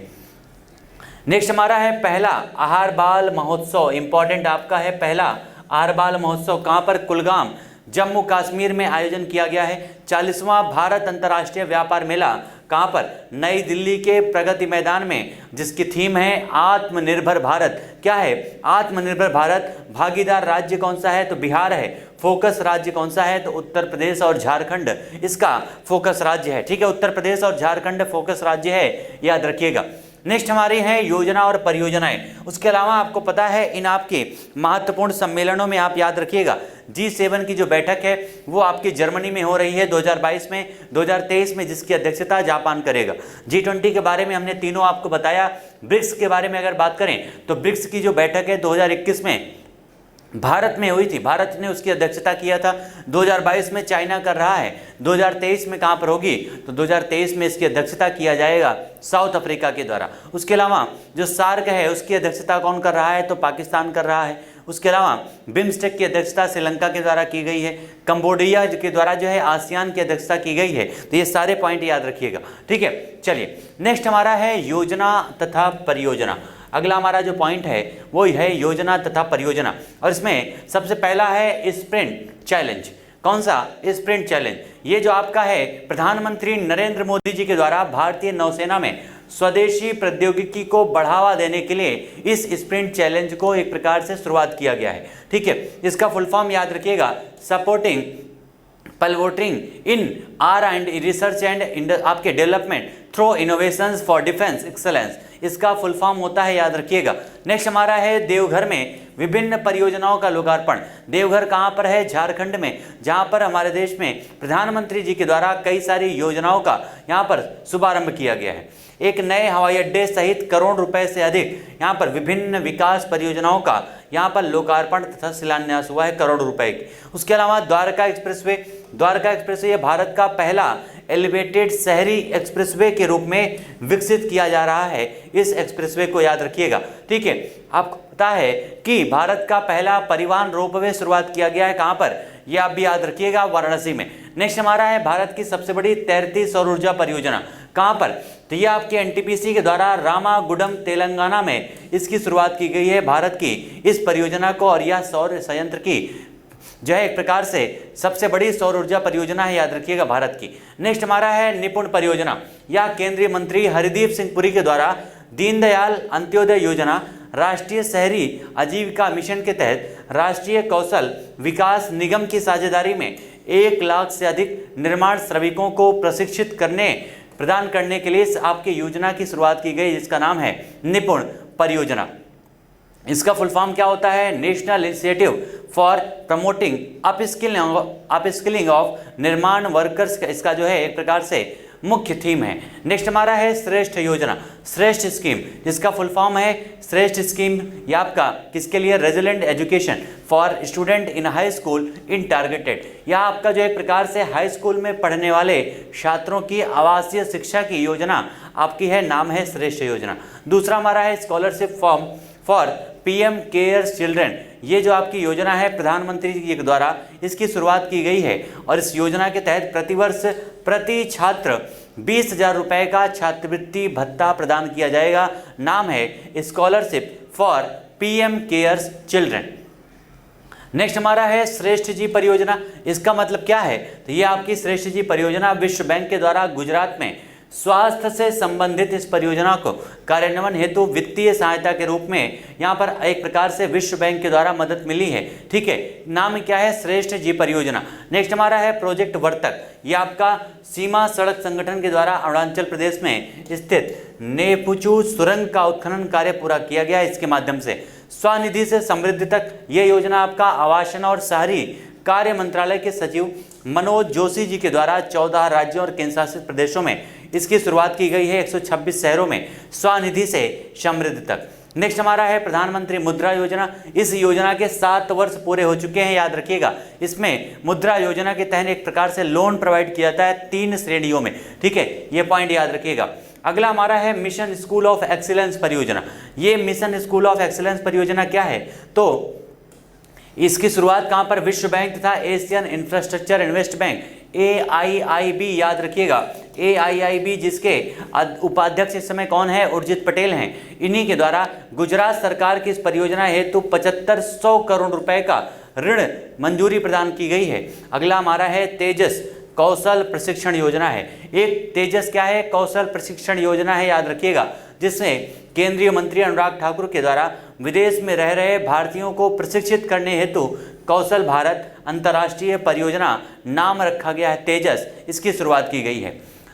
नेक्स्ट हमारा है पहला आहार बाल महोत्सव, इंपॉर्टेंट आपका है पहला आहार बाल महोत्सव, कहाँ पर? कुलगाम जम्मू कश्मीर में आयोजन किया गया है। 40वां भारत अंतर्राष्ट्रीय व्यापार मेला कहाँ पर? नई दिल्ली के प्रगति मैदान में, जिसकी थीम है आत्मनिर्भर भारत। क्या है? आत्मनिर्भर भारत। भागीदार राज्य कौन सा है? तो बिहार है। फोकस राज्य कौन सा है? तो उत्तर प्रदेश और झारखंड इसका फोकस राज्य है। ठीक है, उत्तर प्रदेश और झारखंड फोकस राज्य है, याद रखिएगा। नेक्स्ट हमारी है योजना और परियोजनाएं। उसके अलावा आपको पता है इन आपके महत्वपूर्ण सम्मेलनों में आप याद रखिएगा G7 की जो बैठक है वो आपकी जर्मनी में हो रही है 2022 में, 2023 में, जिसकी अध्यक्षता जापान करेगा। G20 के बारे में हमने तीनों आपको बताया। ब्रिक्स के बारे में अगर बात करें तो ब्रिक्स की जो बैठक है 2021 में भारत में हुई थी, भारत ने उसकी अध्यक्षता किया था। 2022 में चाइना कर रहा है, 2023 में कहाँ पर होगी? तो 2023 में इसकी अध्यक्षता किया जाएगा साउथ अफ्रीका के द्वारा। उसके अलावा जो सार्क है उसकी अध्यक्षता कौन कर रहा है? तो पाकिस्तान कर रहा है। उसके अलावा बिम्स्टेक की अध्यक्षता श्रीलंका के द्वारा की गई है। कंबोडिया के द्वारा जो है आसियान की अध्यक्षता की गई है। तो ये सारे पॉइंट याद रखिएगा, ठीक है। चलिए नेक्स्ट हमारा है योजना तथा परियोजना। अगला हमारा जो पॉइंट है वो है योजना तथा परियोजना, और इसमें सबसे पहला है स्प्रिंट चैलेंज। कौन सा? Sprint challenge. ये जो आपका है प्रधानमंत्री नरेंद्र मोदी जी के द्वारा भारतीय नौसेना में स्वदेशी प्रौद्योगिकी को बढ़ावा देने के लिए इस स्प्रिंट चैलेंज को एक प्रकार से शुरुआत किया गया है, ठीक है। इसका फुल फॉर्म याद रखिएगा, supporting pivoting in R&D research and आपके development through innovations for defence excellence, इसका फुल फॉर्म होता है, याद रखिएगा। नेक्स्ट हमारा है देवघर में विभिन्न परियोजनाओं का लोकार्पण। देवघर कहाँ पर है? झारखंड में, जहाँ पर हमारे देश में प्रधानमंत्री जी के द्वारा कई सारी योजनाओं का यहाँ पर शुभारंभ किया गया है। एक नए हवाई अड्डे सहित करोड़ रुपए से अधिक यहाँ पर विभिन्न विकास परियोजनाओं का यहाँ पर लोकार्पण तथा शिलान्यास हुआ है करोड़ रुपए की। उसके अलावा द्वारका एक्सप्रेसवे ये भारत का पहला एलिवेटेड शहरी एक्सप्रेसवे के रूप में विकसित किया जा रहा है। इस एक्सप्रेसवे को याद रखिएगा, ठीक है। आपको पता है कि भारत का पहला परिवहन रोपवे शुरुआत किया गया है कहाँ पर? ये आप भी याद रखिएगा, वाराणसी में। नेक्स्ट हमारा है भारत की सबसे बड़ी तैरती सौर ऊर्जा परियोजना, कहां पर? तो ये आपके एनटीपीसी के द्वारा रामागुडम तेलंगाना में इसकी शुरुआत की गई है, भारत की इस परियोजना को। और यह सौर संयंत्र की जो है एक प्रकार से सबसे बड़ी सौर ऊर्जा परियोजना है, याद रखिएगा, भारत की। नेक्स्ट हमारा है निपुण परियोजना, यह केंद्रीय मंत्री हरदीप सिंह पुरी के द्वारा दीनदयाल अंत्योदय योजना, राष्ट्रीय शहरी आजीविका मिशन के तहत राष्ट्रीय कौशल विकास निगम की साझेदारी में 1 लाख से अधिक निर्माण श्रमिकों को प्रशिक्षित प्रदान करने के लिए आपकी योजना की शुरुआत की गई, जिसका नाम है निपुण परियोजना। इसका फुल फॉर्म क्या होता है? National initiative for promoting upskilling of निर्माण वर्कर्स, इसका जो है एक प्रकार से मुख्य थीम है। नेक्स्ट हमारा है श्रेष्ठ योजना, श्रेष्ठ स्कीम, जिसका फुल फॉर्म है श्रेष्ठ स्कीम। ये आपका किसके लिए? Resilient education for student in high school in targeted. यह आपका जो एक प्रकार से हाई स्कूल में पढ़ने वाले छात्रों की आवासीय शिक्षा की योजना आपकी है, नाम है श्रेष्ठ योजना। दूसरा हमारा है scholarship form for PM cares children. ये जो आपकी योजना है प्रधानमंत्री जी के द्वारा इसकी शुरुआत की गई है, और इस योजना के तहत प्रतिवर्ष प्रति छात्र 20,000 रुपये का छात्रवृत्ति भत्ता प्रदान किया जाएगा, नाम है scholarship for PM cares children. Next हमारा है श्रेष्ठ जी परियोजना, इसका मतलब क्या है? तो ये आपकी श्रेष्ठ जी परियोजना विश्व बैंक के द्वारा गुजरात में स्वास्थ्य से संबंधित इस परियोजना को कार्यान्वयन हेतु वित्तीय सहायता के रूप में यहाँ पर एक प्रकार से विश्व बैंक के द्वारा मदद मिली है, ठीक है। नाम क्या है? श्रेष्ठ जी परियोजना। नेक्स्ट हमारा है प्रोजेक्ट वर्तक, ये आपका सीमा सड़क संगठन के द्वारा अरुणाचल प्रदेश में स्थित नेपुचू सुरंग का उत्खनन कार्य पूरा किया गया। इसके माध्यम से स्वनिधि से समृद्धि तक ये योजना आपका आवासन और शहरी कार्य मंत्रालय के सचिव मनोज जोशी जी के द्वारा 14 राज्यों और केंद्र शासित प्रदेशों में इसकी शुरुआत की गई है, 126 शहरों में स्वनिधि से समृद्धि तक। नेक्स्ट हमारा है प्रधानमंत्री मुद्रा योजना। इस योजना के 7 वर्ष पूरे हो चुके हैं, याद रखिएगा। इसमें मुद्रा योजना के तहत एक प्रकार से लोन प्रोवाइड किया जाता है 3 श्रेणियों में, ठीक है, ये पॉइंट याद रखिएगा। अगला हमारा है मिशन स्कूल ऑफ एक्सीलेंस परियोजना। ये मिशन स्कूल ऑफ एक्सीलेंस परियोजना क्या है? तो इसकी शुरुआत कहां पर? विश्व बैंक तथा Asian infrastructure invest bank AIIB, याद रखिएगा, AIIB, जिसके उपाध्यक्ष इस समय कौन है? उर्जित पटेल हैं। इन्हीं के द्वारा गुजरात सरकार की इस परियोजना हेतु 7500 करोड़ रुपए का ऋण मंजूरी प्रदान की गई है। अगला हमारा है तेजस कौशल प्रशिक्षण योजना है। एक तेजस क्या है? कौशल प्रशिक्षण योजना है, याद रखिएगा, जिसमें केंद्रीय मंत्री अनुराग ठाकुर के द्वारा विदेश में रह रहे भारतीयों को प्रशिक्षित करने हेतु कौशल भारत अंतर्राष्ट्रीय परियोजना नाम रखा गया है तेजस, इसकी शुरुआत की गई है।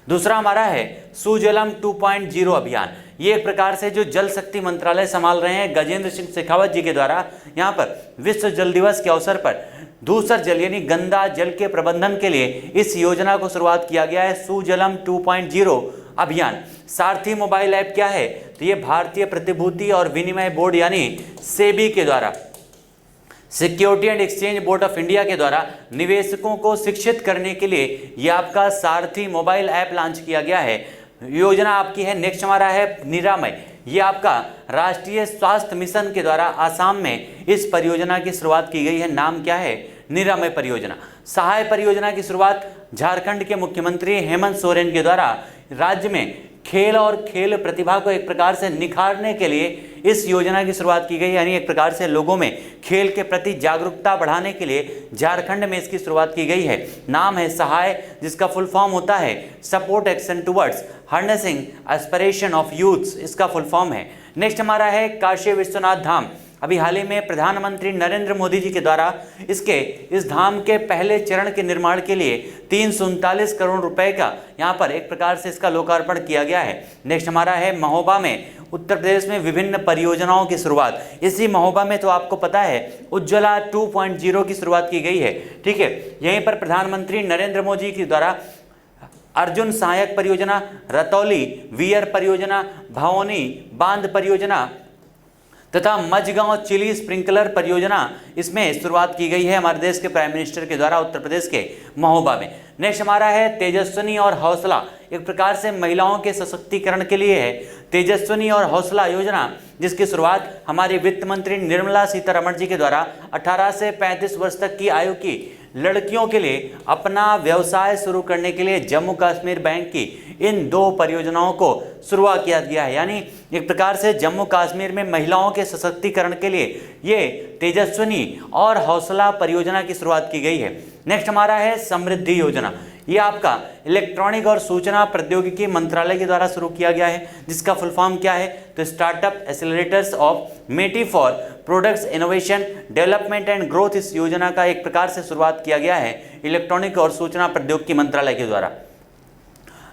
दूसरा हमारा है सुजलम 2.0 अभियान। ये एक प्रकार से जो जल शक्ति मंत्रालय संभाल रहे हैं गजेंद्र सिंह शेखावत जी के द्वारा यहाँ पर विश्व जल दिवस के अवसर पर दूसर जल यानी गंदा जल के प्रबंधन के लिए इस योजना को शुरुआत किया गया है, सुजलम 2.0 अभियान। सारथी मोबाइल ऐप क्या है? तो ये भारतीय प्रतिभूति और विनिमय बोर्ड यानी सेबी के द्वारा, security and exchange board of India के द्वारा निवेशकों को शिक्षित करने के लिए यह आपका सारथी मोबाइल ऐप लॉन्च किया गया है। योजना आपकी है। नेक्स्ट हमारा है निरामय। ये आपका राष्ट्रीय स्वास्थ्य मिशन के द्वारा आसाम में इस परियोजना की शुरुआत की गई है। नाम क्या है? निरामय परियोजना। सहाय परियोजना की शुरुआत झारखंड के मुख्यमंत्री हेमंत सोरेन के द्वारा राज्य में खेल और खेल प्रतिभा को एक प्रकार से निखारने के लिए इस योजना की शुरुआत की गई, यानी एक प्रकार से लोगों में खेल के प्रति जागरूकता बढ़ाने के लिए झारखंड में इसकी शुरुआत की गई है। नाम है सहाय, जिसका फुल फॉर्म होता है support action towards harnessing aspiration of youths, इसका फुल फॉर्म है। नेक्स्ट हमारा है काशी विश्वनाथ धाम। अभी हाल ही में प्रधानमंत्री नरेंद्र मोदी जी के द्वारा इस धाम के पहले चरण के निर्माण के लिए 339 करोड़ रुपए का यहाँ पर एक प्रकार से इसका लोकार्पण किया गया है। नेक्स्ट हमारा है महोबा में उत्तर प्रदेश में विभिन्न परियोजनाओं की शुरुआत। इसी महोबा में तो आपको पता है उज्ज्वला 2.0 की शुरुआत की गई है, ठीक है। यहीं पर प्रधानमंत्री नरेंद्र मोदी के द्वारा अर्जुन सहायक परियोजना, रतौली वियर परियोजना, भवनी बांध परियोजना तथा मझगांव चिली स्प्रिंकलर परियोजना इसमें शुरुआत की गई है हमारे देश के प्राइम मिनिस्टर के द्वारा उत्तर प्रदेश के महोबा में। नेक्स्ट हमारा है तेजस्विनी और हौसला। एक प्रकार से महिलाओं के सशक्तिकरण के लिए है तेजस्विनी और हौसला योजना, जिसकी शुरुआत हमारे वित्त मंत्री निर्मला सीतारमण जी के द्वारा 18 से 35 वर्ष तक की आयु की लड़कियों के लिए अपना व्यवसाय शुरू करने के लिए जम्मू कश्मीर बैंक की इन 2 परियोजनाओं को शुरुआत किया गया है। यानी एक प्रकार से जम्मू कश्मीर में महिलाओं के सशक्तिकरण के लिए ये तेजस्विनी और हौसला परियोजना की शुरुआत की गई है। नेक्स्ट हमारा है समृद्धि योजना। ये आपका इलेक्ट्रॉनिक और सूचना प्रौद्योगिकी मंत्रालय के द्वारा शुरू किया गया है, जिसका फुल फॉर्म क्या है, तो startup accelerators of MeitY for products innovation development and growth. इस योजना का एक प्रकार से शुरुआत किया गया है इलेक्ट्रॉनिक और सूचना प्रौद्योगिकी मंत्रालय के द्वारा।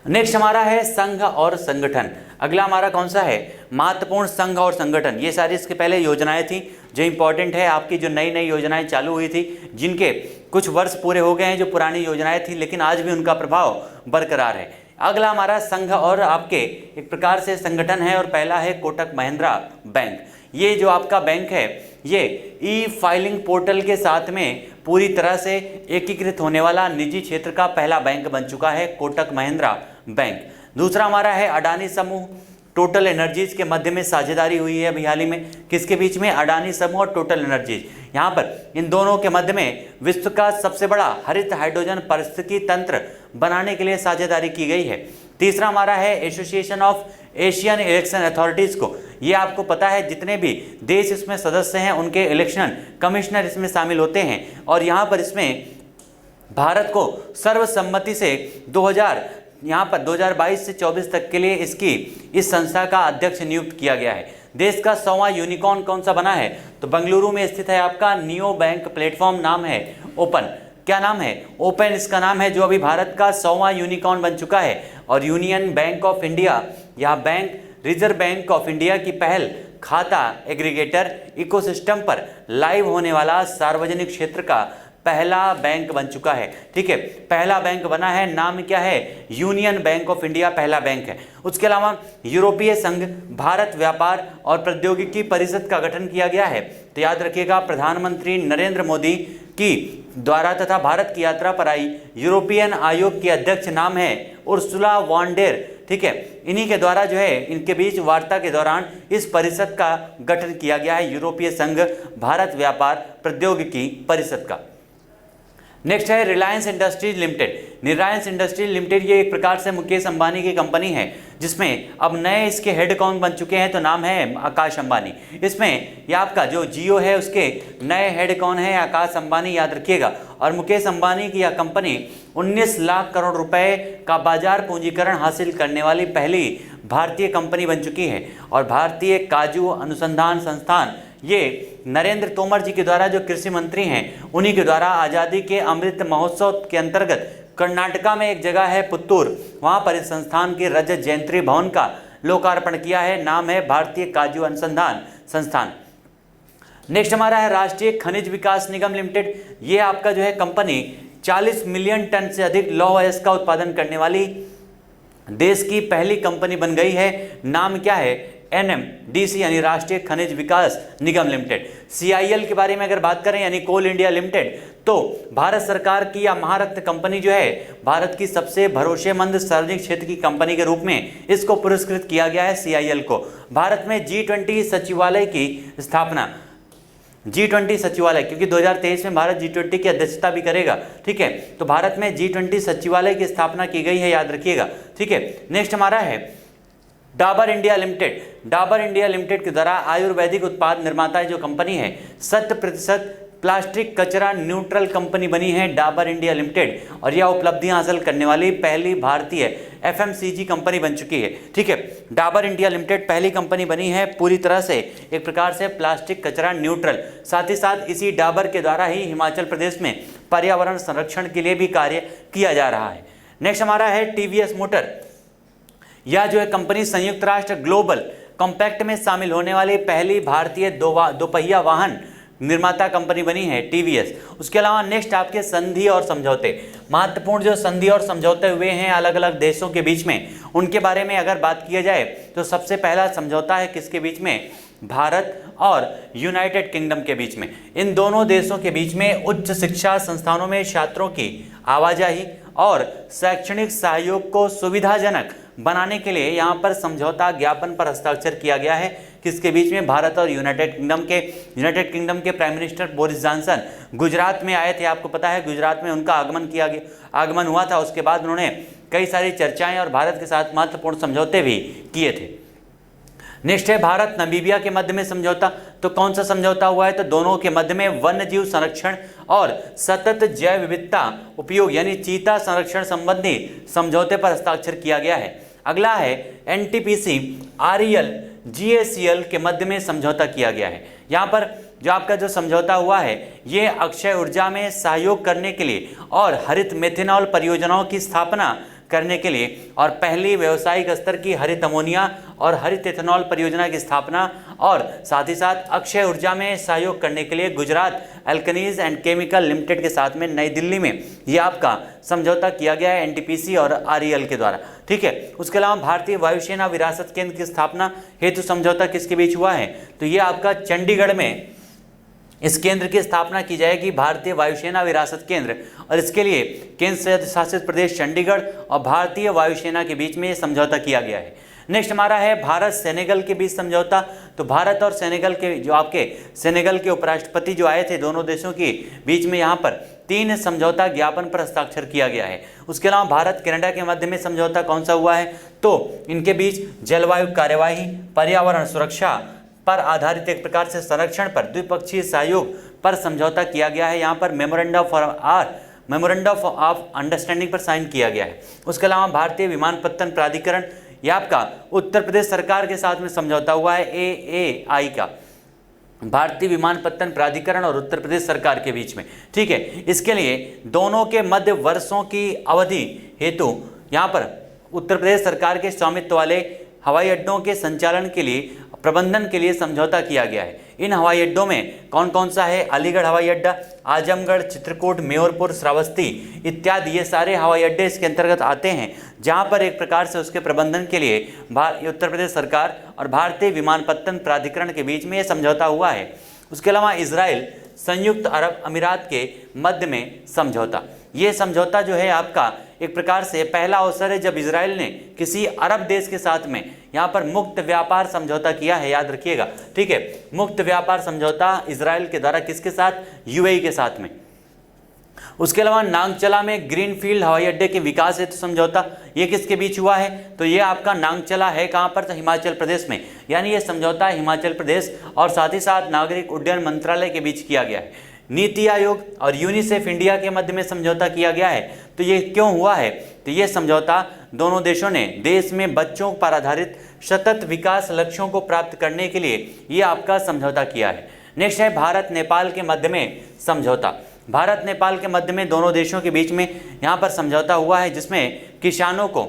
नेक्स्ट हमारा है संघ और संगठन। अगला हमारा कौन सा है, महत्वपूर्ण संघ और संगठन। ये सारी इसके पहले योजनाएं थी जो इंपॉर्टेंट है, आपकी जो नई नई योजनाएं चालू हुई थी, जिनके कुछ वर्ष पूरे हो गए हैं, जो पुरानी योजनाएं थी, लेकिन आज भी उनका प्रभाव बरकरार है। अगला हमारा संघ और आपके एक प्रकार से संगठन है, और पहला है कोटक महिंद्रा बैंक। ये जो आपका बैंक है, ये ई फाइलिंग पोर्टल के साथ में पूरी तरह से एकीकृत होने वाला निजी क्षेत्र का पहला बैंक बन चुका है, कोटक महिंद्रा बैंक। दूसरा हमारा है अडानी समूह। टोटल एनर्जीज के मध्य में साझेदारी हुई है अभी हाल ही में, किसके बीच में, अडानी समूह और टोटल एनर्जीज। यहाँ पर इन दोनों के मध्य में विश्व का सबसे बड़ा हरित हाइड्रोजन पारिस्थितिकी तंत्र बनाने के लिए साझेदारी की गई है। तीसरा हमारा है association of Asian election authorities को। ये आपको पता है जितने भी देश इसमें सदस्य हैं उनके इलेक्शन कमिश्नर इसमें शामिल होते हैं, और यहाँ पर इसमें भारत को सर्वसम्मति से 2022 से 24 तक के लिए इस संस्था का अध्यक्ष नियुक्त किया गया है। देश का 100वां यूनिकॉर्न कौन सा बना है, तो बेंगलुरु में स्थित है आपका नियो बैंक प्लेटफॉर्म, नाम है ओपन। क्या नाम है, ओपन इसका नाम है, जो अभी भारत का 100वां यूनिकॉर्न बन चुका है। और यूनियन बैंक ऑफ इंडिया, यह bank reserve bank of India की पहल खाता एग्रीगेटर इकोसिस्टम पर लाइव होने वाला सार्वजनिक क्षेत्र का पहला बैंक बन चुका है। ठीक है, पहला बैंक बना है, नाम क्या है, यूनियन बैंक ऑफ इंडिया पहला बैंक है। उसके अलावा यूरोपीय संघ भारत व्यापार और प्रौद्योगिकी परिषद का गठन किया गया है। तो याद रखिएगा, प्रधानमंत्री नरेंद्र मोदी की द्वारा तथा भारत की यात्रा पर आई यूरोपियन आयोग के अध्यक्ष नाम है उर्सुला वॉन डेर। ठीक है, इन्हीं के द्वारा जो है इनके बीच वार्ता के दौरान इस परिषद का गठन किया गया है, यूरोपीय संघ भारत व्यापार प्रौद्योगिकी परिषद का। नेक्स्ट है Reliance industries limited. Reliance industries limited ये एक प्रकार से मुकेश अंबानी की कंपनी है, जिसमें अब नए इसके हेड कौन बन चुके हैं, तो नाम है आकाश अंबानी। इसमें ये आपका जो जियो है उसके नए हेड कौन है, आकाश अंबानी, याद रखिएगा। और मुकेश अंबानी की यह कंपनी 19 लाख करोड़ रुपए का बाजार पूंजीकरण हासिल करने वाली पहली भारतीय कंपनी बन चुकी है। और भारतीय काजू अनुसंधान संस्थान, ये नरेंद्र तोमर जी के द्वारा, जो कृषि मंत्री हैं, उन्हीं के द्वारा आज़ादी के अमृत महोत्सव के अंतर्गत कर्नाटका में एक जगह है पुत्तूर, वहाँ पर इस संस्थान के रजत जयंती भवन का लोकार्पण किया है, नाम है भारतीय काजू अनुसंधान संस्थान। नेक्स्ट हमारा है राष्ट्रीय खनिज विकास निगम लिमिटेड। ये आपका जो है कंपनी 40 मिलियन टन से अधिक लौह अयस्क का उत्पादन करने वाली देश की पहली कंपनी बन गई है, नाम क्या है, NMDC यानी राष्ट्रीय खनिज विकास निगम लिमिटेड। CIL के बारे में अगर बात करें यानी कोल इंडिया लिमिटेड, तो भारत सरकार की यह महारत्न कंपनी जो है, भारत की सबसे भरोसेमंद सार्वजनिक क्षेत्र की कंपनी के रूप में इसको पुरस्कृत किया गया है, CIL को। भारत में G20 सचिवालय की स्थापना, G20 सचिवालय, क्योंकि 2023 में भारत G20 की अध्यक्षता भी करेगा। ठीक है, तो भारत में G20 सचिवालय की स्थापना की गई है, याद रखिएगा। ठीक है, नेक्स्ट हमारा है Dabur India limited. Dabur India limited के द्वारा आयुर्वेदिक उत्पाद निर्माता जो कंपनी है, 100% प्लास्टिक कचरा न्यूट्रल कंपनी बनी है डाबर इंडिया लिमिटेड, और यह उपलब्धियां हासिल करने वाली पहली भारतीय FMCG कंपनी बन चुकी है। ठीक है, डाबर इंडिया लिमिटेड पहली कंपनी बनी है पूरी तरह से एक प्रकार से प्लास्टिक कचरा न्यूट्रल। साथ ही साथ इसी डाबर के द्वारा ही हिमाचल प्रदेश में पर्यावरण संरक्षण के लिए भी कार्य किया जा रहा है। नेक्स्ट हमारा है TVS मोटर। यह जो है कंपनी संयुक्त राष्ट्र ग्लोबल कॉम्पैक्ट में शामिल होने वाली पहली भारतीय दोपहिया वाहन निर्माता कंपनी बनी है, TVS। उसके अलावा नेक्स्ट आपके संधि और समझौते, महत्वपूर्ण जो संधि और समझौते हुए हैं अलग अलग देशों के बीच में, उनके बारे में अगर बात किया जाए तो सबसे पहला समझौता है किसके बीच में, भारत और यूनाइटेड किंगडम के बीच में। इन दोनों देशों के बीच में उच्च शिक्षा संस्थानों में छात्रों की आवाजाही और शैक्षणिक सहयोग को सुविधाजनक बनाने के लिए यहाँ पर समझौता ज्ञापन पर हस्ताक्षर किया गया है। किसके बीच में, भारत और यूनाइटेड किंगडम के prime minister Boris Johnson Gujarat में आए थे। आपको पता है गुजरात में उनका आगमन हुआ था। उसके बाद उन्होंने कई सारी चर्चाएं और भारत के साथ महत्वपूर्ण समझौते भी किए थे। नेक्स्ट है भारत नामीबिया के मध्य में समझौता। तो कौन सा समझौता हुआ है, तो दोनों के मध्य में वन्य जीव संरक्षण और सतत जैव विविधता उपयोग यानी चीता संरक्षण संबंधी समझौते पर हस्ताक्षर किया गया है। अगला है एनटीपीसी आरईएल जीएसीएल के मध्य में समझौता किया गया है। यहाँ पर जो आपका जो समझौता हुआ है ये अक्षय ऊर्जा में सहयोग करने के लिए और हरित मेथनॉल परियोजनाओं की स्थापना करने के लिए और पहली व्यावसायिक स्तर की हरित अमोनिया और हरित एथेनॉल परियोजना की स्थापना और साथ ही साथ अक्षय ऊर्जा में सहयोग करने के लिए गुजरात अल्कनीज एंड केमिकल लिमिटेड के साथ में नई दिल्ली में ये आपका समझौता किया गया है एनटीपीसी और आरईएल के द्वारा। ठीक है, उसके अलावा भारतीय वायुसेना विरासत केंद्र की स्थापना हेतु समझौता किसके बीच हुआ है, तो ये आपका चंडीगढ़ में इस केंद्र की स्थापना की जाएगी, भारतीय वायुसेना विरासत केंद्र, और इसके लिए केंद्र शासित प्रदेश चंडीगढ़ और भारतीय वायुसेना के बीच में ये समझौता किया गया है। नेक्स्ट हमारा है भारत सेनेगल के बीच समझौता। तो भारत और सेनेगल के जो आपके सेनेगल के उपराष्ट्रपति जो आए थे, दोनों देशों के बीच में यहाँ पर 3 समझौता ज्ञापन पर हस्ताक्षर किया गया है। उसके अलावा भारत कनाडा के मध्य में समझौता कौन सा हुआ है, तो इनके बीच जलवायु कार्यवाही, पर्यावरण सुरक्षा पर आधारित एक प्रकार से संरक्षण पर द्विपक्षीय सहयोग पर समझौता किया गया है। यहाँ पर मेमोरेंडम ऑफ अंडरस्टैंडिंग पर साइन किया गया है। उसके अलावा भारतीय विमानपत्तन प्राधिकरण, यह आपका उत्तर प्रदेश सरकार के साथ में समझौता हुआ है AAI का, भारतीय विमानपत्तन प्राधिकरण और उत्तर प्रदेश सरकार के बीच में। ठीक है, इसके लिए दोनों के मध्य वर्षों की अवधि हेतु यहाँ पर उत्तर प्रदेश सरकार के स्वामित्व वाले हवाई अड्डों के संचालन के लिए प्रबंधन के लिए समझौता किया गया है। इन हवाई अड्डों में कौन कौन सा है, अलीगढ़ हवाई अड्डा, आजमगढ़, चित्रकूट, मेयरपुर, श्रावस्ती इत्यादि, ये सारे हवाई अड्डे इसके अंतर्गत आते हैं, जहां पर एक प्रकार से उसके प्रबंधन के लिए उत्तर प्रदेश सरकार और भारतीय विमानपत्तन प्राधिकरण के बीच में यह समझौता हुआ है। उसके अलावा इजराइल संयुक्त अरब अमीरात के मध्य में समझौता, ये समझौता जो है आपका एक प्रकार से पहला अवसर है जब इजराइल ने किसी अरब देश के साथ में यहाँ पर मुक्त व्यापार समझौता किया है, याद रखिएगा। ठीक है, मुक्त व्यापार समझौता इजराइल के द्वारा किसके साथ, यूएई के साथ में। उसके अलावा नागचला में ग्रीनफील्ड हवाई अड्डे के विकास हेतु समझौता, ये किसके बीच हुआ है, तो ये आपका नागचला है कहाँ पर, तो हिमाचल प्रदेश में, यानी ये समझौता हिमाचल प्रदेश और साथ ही साथ नागरिक उड्डयन मंत्रालय के बीच किया गया है। नीति आयोग और यूनिसेफ इंडिया के मध्य में समझौता किया गया है। तो ये क्यों हुआ है, तो ये समझौता दोनों देशों ने देश में बच्चों पर आधारित सतत विकास लक्ष्यों को प्राप्त करने के लिए ये आपका समझौता किया है। नेक्स्ट है भारत नेपाल के मध्य में समझौता। भारत नेपाल के मध्य में दोनों देशों के बीच में यहाँ पर समझौता हुआ है, जिसमें किसानों को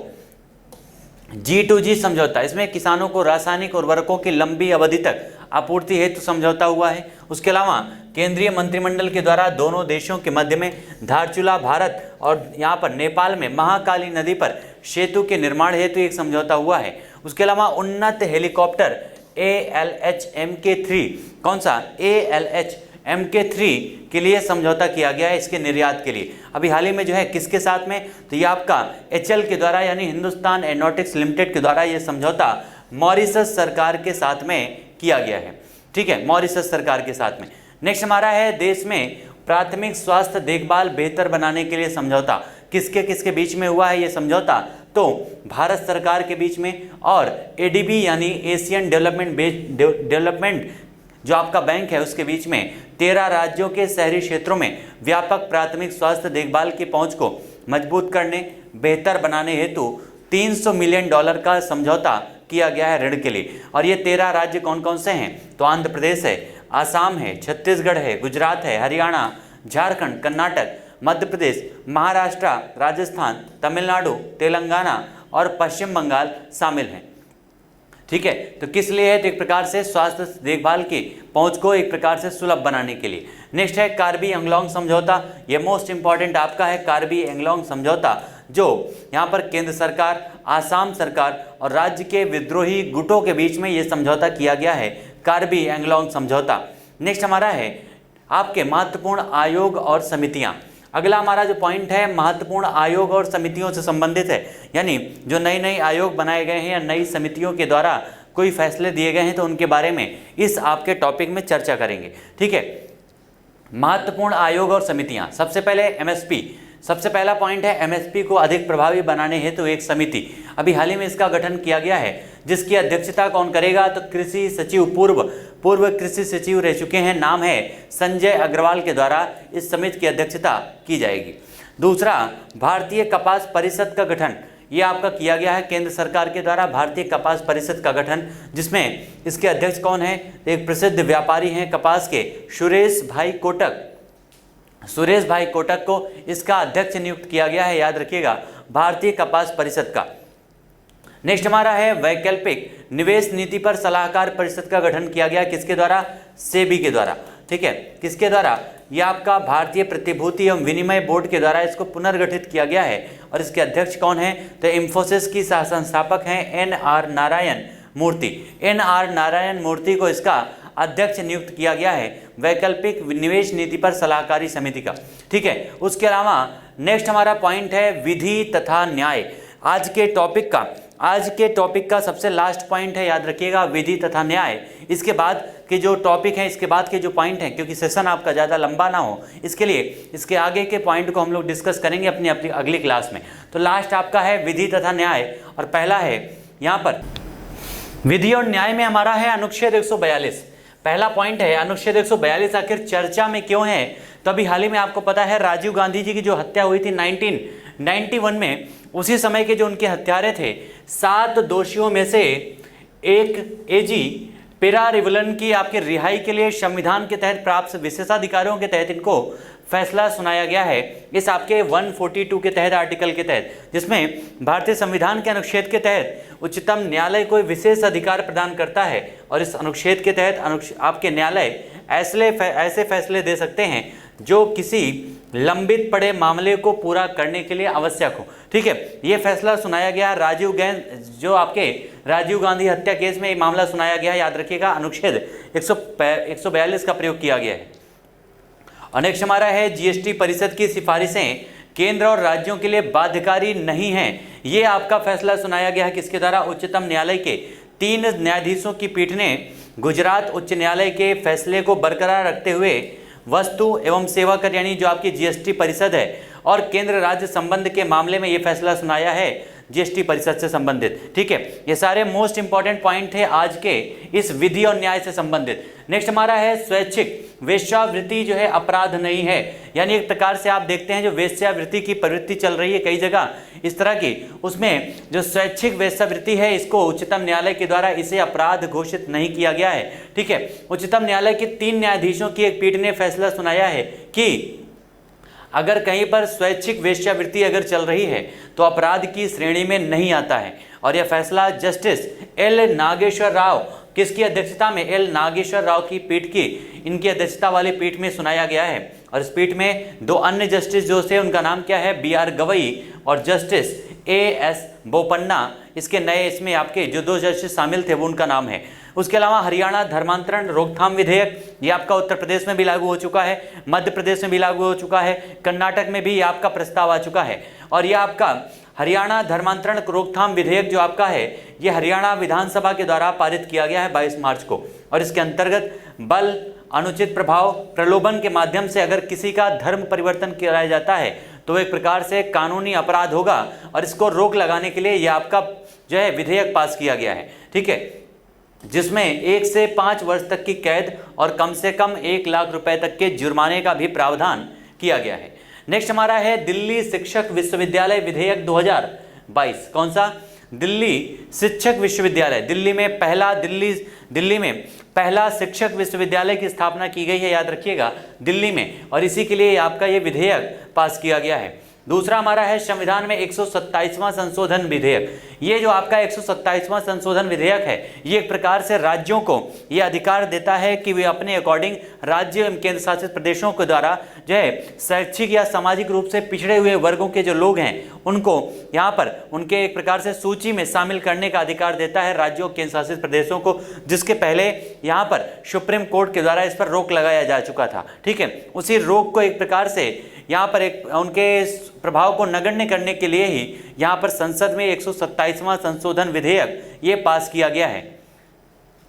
G2G समझौता, इसमें किसानों को रासायनिक उर्वरकों की लंबी अवधि तक आपूर्ति हेतु समझौता हुआ है। उसके अलावा केंद्रीय मंत्रिमंडल के द्वारा दोनों देशों के मध्य में धारचूला भारत और यहाँ पर नेपाल में महाकाली नदी पर सेतु के निर्माण हेतु एक समझौता हुआ है। उसके अलावा उन्नत हेलीकॉप्टर ALH MK3, कौन सा ALH MK3 के लिए समझौता किया गया है, इसके निर्यात के लिए। अभी हाल ही में जो है किसके साथ में, तो ये आपका HL के द्वारा यानी हिंदुस्तान एरोनॉटिक्स लिमिटेड के द्वारा ये समझौता मॉरिशस सरकार के साथ में किया गया है। ठीक है, मॉरिशस सरकार के साथ में। नेक्स्ट हमारा है देश में प्राथमिक स्वास्थ्य देखभाल बेहतर बनाने के लिए समझौता, किसके किसके बीच में हुआ है ये समझौता, तो भारत सरकार के बीच में और ADB यानी एशियन डेवलपमेंट जो आपका बैंक है उसके बीच में 13 राज्यों के शहरी क्षेत्रों में व्यापक प्राथमिक स्वास्थ्य देखभाल की पहुंच को मजबूत करने, बेहतर बनाने हेतु $300 मिलियन का समझौता किया गया है ऋण के लिए। और ये 13 राज्य कौन कौन से हैं, तो आंध्र प्रदेश है, आसाम है, छत्तीसगढ़ है, गुजरात है, हरियाणा, झारखंड, कर्नाटक, मध्य प्रदेश, महाराष्ट्र, राजस्थान, तमिलनाडु, तेलंगाना और पश्चिम बंगाल शामिल हैं। ठीक है, तो किस लिए है, तो एक प्रकार से स्वास्थ्य देखभाल की पहुंच को एक प्रकार से सुलभ बनाने के लिए। नेक्स्ट है कार्बी एंगलोंग समझौता, ये मोस्ट इंपॉर्टेंट आपका है कार्बी एंगलोंग समझौता, जो यहाँ पर केंद्र सरकार, आसाम सरकार और राज्य के विद्रोही गुटों के बीच में ये समझौता किया गया है, कार्बी एंगलोंग समझौता। नेक्स्ट हमारा है आपके महत्वपूर्ण आयोग और समितियाँ। अगला हमारा जो पॉइंट है महत्वपूर्ण आयोग और समितियों से संबंधित है, यानी जो नई नई आयोग बनाए गए हैं या नई समितियों के द्वारा कोई फैसले दिए गए हैं तो उनके बारे में इस आपके टॉपिक में चर्चा करेंगे। ठीक है, महत्वपूर्ण आयोग और समितियां। सबसे पहले एमएसपी, सबसे पहला पॉइंट है एमएसपी को अधिक प्रभावी बनाने हेतु एक समिति, अभी हाल ही में इसका गठन किया गया है, जिसकी अध्यक्षता कौन करेगा, तो कृषि सचिव, पूर्व कृषि सचिव रह चुके हैं, नाम है संजय अग्रवाल के द्वारा इस समिति की अध्यक्षता की जाएगी। दूसरा, भारतीय कपास परिषद का गठन, ये आपका किया गया है केंद्र सरकार के द्वारा, भारतीय कपास परिषद का गठन, जिसमें इसके अध्यक्ष कौन है, एक प्रसिद्ध व्यापारी हैं कपास के, सुरेश भाई कोटक को इसका अध्यक्ष नियुक्त किया गया है, याद रखिएगा, भारतीय कपास परिषद का। नेक्स्ट हमारा है वैकल्पिक निवेश नीति पर सलाहकार परिषद का गठन किया गया, किसके द्वारा, सेबी के द्वारा। ठीक है, किसके द्वारा, यह आपका भारतीय प्रतिभूति एवं विनिमय बोर्ड के द्वारा इसको पुनर्गठित किया गया है, और इसके अध्यक्ष कौन है, तो इंफोसिस की सह संस्थापक हैं एन.आर. नारायण मूर्ति को इसका अध्यक्ष नियुक्त किया गया है वैकल्पिक निवेश नीति पर सलाहकारी समिति का। ठीक है, उसके अलावा नेक्स्ट हमारा पॉइंट है विधि तथा न्याय। आज के टॉपिक का सबसे लास्ट पॉइंट है, याद रखिएगा, विधि तथा न्याय। इसके बाद के जो टॉपिक हैं, इसके बाद के जो पॉइंट हैं, क्योंकि सेशन आपका ज़्यादा लंबा ना हो, इसके लिए इसके आगे के पॉइंट को हम लोग डिस्कस करेंगे अपनी अगली क्लास में। तो लास्ट आपका है विधि तथा न्याय, और पहला है यहाँ पर विधि और न्याय में हमारा है अनुच्छेद 142। पहला पॉइंट है अनुच्छेद 142 आखिर चर्चा में क्यों है, तो अभी हाल ही में आपको पता है राजीव गांधी जी की जो हत्या हुई थी 1991 में, उसी समय के जो उनके हत्यारे थे, 7 दोषियों में से एक एजी पेरारिवलन की आपके रिहाई के लिए संविधान के तहत प्राप्त विशेषाधिकारों के तहत इनको फैसला सुनाया गया है, इस आपके 142 के तहत, आर्टिकल के तहत, जिसमें भारतीय संविधान के अनुच्छेद के तहत उच्चतम न्यायालय को विशेष अधिकार प्रदान करता है, और इस अनुच्छेद के तहत आपके न्यायालय ऐसे फैसले दे सकते हैं जो किसी लंबित पड़े मामले को पूरा करने के लिए आवश्यक हो। ठीक है, ये फैसला सुनाया गया राजीव गांधी हत्या केस में ये मामला सुनाया गया, याद रखिएगा, अनुच्छेद 142 का प्रयोग किया गया है। और नेक्स्ट हमारा है जीएसटी परिषद की सिफारिशें केंद्र और राज्यों के लिए बाध्यकारी नहीं है, ये आपका फैसला सुनाया गया है, किसके द्वारा, उच्चतम न्यायालय के 3 न्यायाधीशों की पीठ ने गुजरात उच्च न्यायालय के फैसले को बरकरार रखते हुए वस्तु एवं सेवा कर, यानी जो आपकी जीएसटी परिषद है, और केंद्र राज्य संबंध के मामले में ये फैसला सुनाया है जीएसटी परिषद से संबंधित। ठीक है, ये सारे मोस्ट इंपॉर्टेंट पॉइंट थे आज के इस विधि और न्याय से संबंधित। नेक्स्ट हमारा है स्वैच्छिक वेश्यावृत्ति जो है अपराध नहीं है, यानी एक प्रकार से आप देखते हैं जो वेश्यावृत्ति की प्रवृत्ति चल रही है कई जगह इस तरह की, उसमें जो स्वैच्छिक वेश्यावृत्ति है इसको उच्चतम न्यायालय के द्वारा इसे अपराध घोषित नहीं किया गया है। ठीक है, उच्चतम न्यायालय के 3 न्यायाधीशों की एक पीठ ने फैसला सुनाया है कि अगर कहीं पर स्वैच्छिक वेश्यावृत्ति अगर चल रही है तो अपराध की श्रेणी में नहीं आता है, और यह फैसला जस्टिस एल नागेश्वर राव, किसकी अध्यक्षता में, एल नागेश्वर राव की पीठ की, इनकी अध्यक्षता वाली पीठ में सुनाया गया है। और इस पीठ में 2 अन्य जस्टिस जो थे उनका नाम क्या है, BR गवई और जस्टिस AS बोपन्ना, इसके नए इसमें आपके जो 2 जस्टिस शामिल थे वो उनका नाम है। उसके अलावा हरियाणा धर्मांतरण रोकथाम विधेयक, ये आपका उत्तर प्रदेश में भी लागू हो चुका है, मध्य प्रदेश में भी लागू हो चुका है, कर्नाटक में भी ये आपका प्रस्ताव आ चुका है। और ये आपका हरियाणा धर्मांतरण रोकथाम विधेयक जो आपका है, ये हरियाणा विधानसभा के द्वारा पारित किया गया है 22 मार्च को, और इसके अंतर्गत बल, अनुचित प्रभाव, प्रलोभन के माध्यम से अगर किसी का धर्म परिवर्तन किया जाता है तो एक प्रकार से कानूनी अपराध होगा, और इसको रोक लगाने के लिए यह आपका जो है विधेयक पास किया गया है। ठीक है, जिसमें 1 से 5 वर्ष तक की कैद और कम से कम 1 लाख रुपए तक के जुर्माने का भी प्रावधान किया गया है। नेक्स्ट हमारा है दिल्ली शिक्षक विश्वविद्यालय विधेयक 2022। कौन सा, दिल्ली शिक्षक विश्वविद्यालय, दिल्ली में पहला शिक्षक विश्वविद्यालय की स्थापना की गई है, याद रखिएगा, दिल्ली में, और इसी के लिए आपका ये विधेयक पास किया गया है। दूसरा हमारा है संविधान में 127वां संशोधन विधेयक। ये जो आपका 127वां संशोधन विधेयक है, ये एक प्रकार से राज्यों को ये अधिकार देता है कि वे अपने अकॉर्डिंग राज्य एवं केंद्र शासित प्रदेशों के द्वारा जो है शैक्षिक या सामाजिक रूप से पिछड़े हुए वर्गों के जो लोग हैं उनको यहाँ पर उनके एक प्रकार से सूची में शामिल करने का अधिकार देता है राज्यों केंद्र शासित प्रदेशों को, जिसके पहले यहाँ पर सुप्रीम कोर्ट के द्वारा इस पर रोक लगाया जा चुका था। ठीक है, उसी रोक को एक प्रकार से यहाँ पर एक उनके प्रभाव को नगण्य करने के लिए ही यहाँ पर संसद में 127वां संशोधन विधेयक ये पास किया गया है।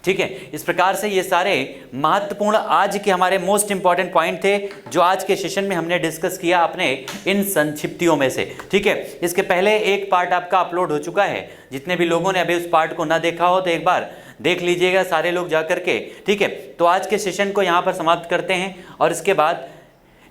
ठीक है। इस प्रकार से ये सारे महत्वपूर्ण आज के हमारे मोस्ट इंपॉर्टेंट पॉइंट थे जो आज के सेशन में हमने डिस्कस किया अपने इन संक्षिप्तियों में से। ठीक है, इसके पहले एक पार्ट आपका अपलोड हो चुका है, जितने भी लोगों ने अभी उस पार्ट को ना देखा हो तो एक बार देख लीजिएगा सारे लोग जा करके। ठीक है, तो आज के सेशन को यहाँ पर समाप्त करते हैं और इसके बाद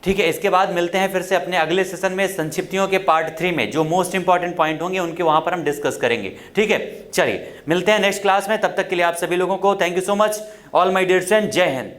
ठीक है, इसके बाद मिलते हैं फिर से अपने अगले सेशन में संक्षिप्तियों के पार्ट 3 में, जो मोस्ट इंपॉर्टेंट पॉइंट होंगे उनके वहां पर हम डिस्कस करेंगे। ठीक है, चलिए मिलते हैं नेक्स्ट क्लास में, तब तक के लिए आप सभी लोगों को thank you so much. All my dear friend, जय हिंद।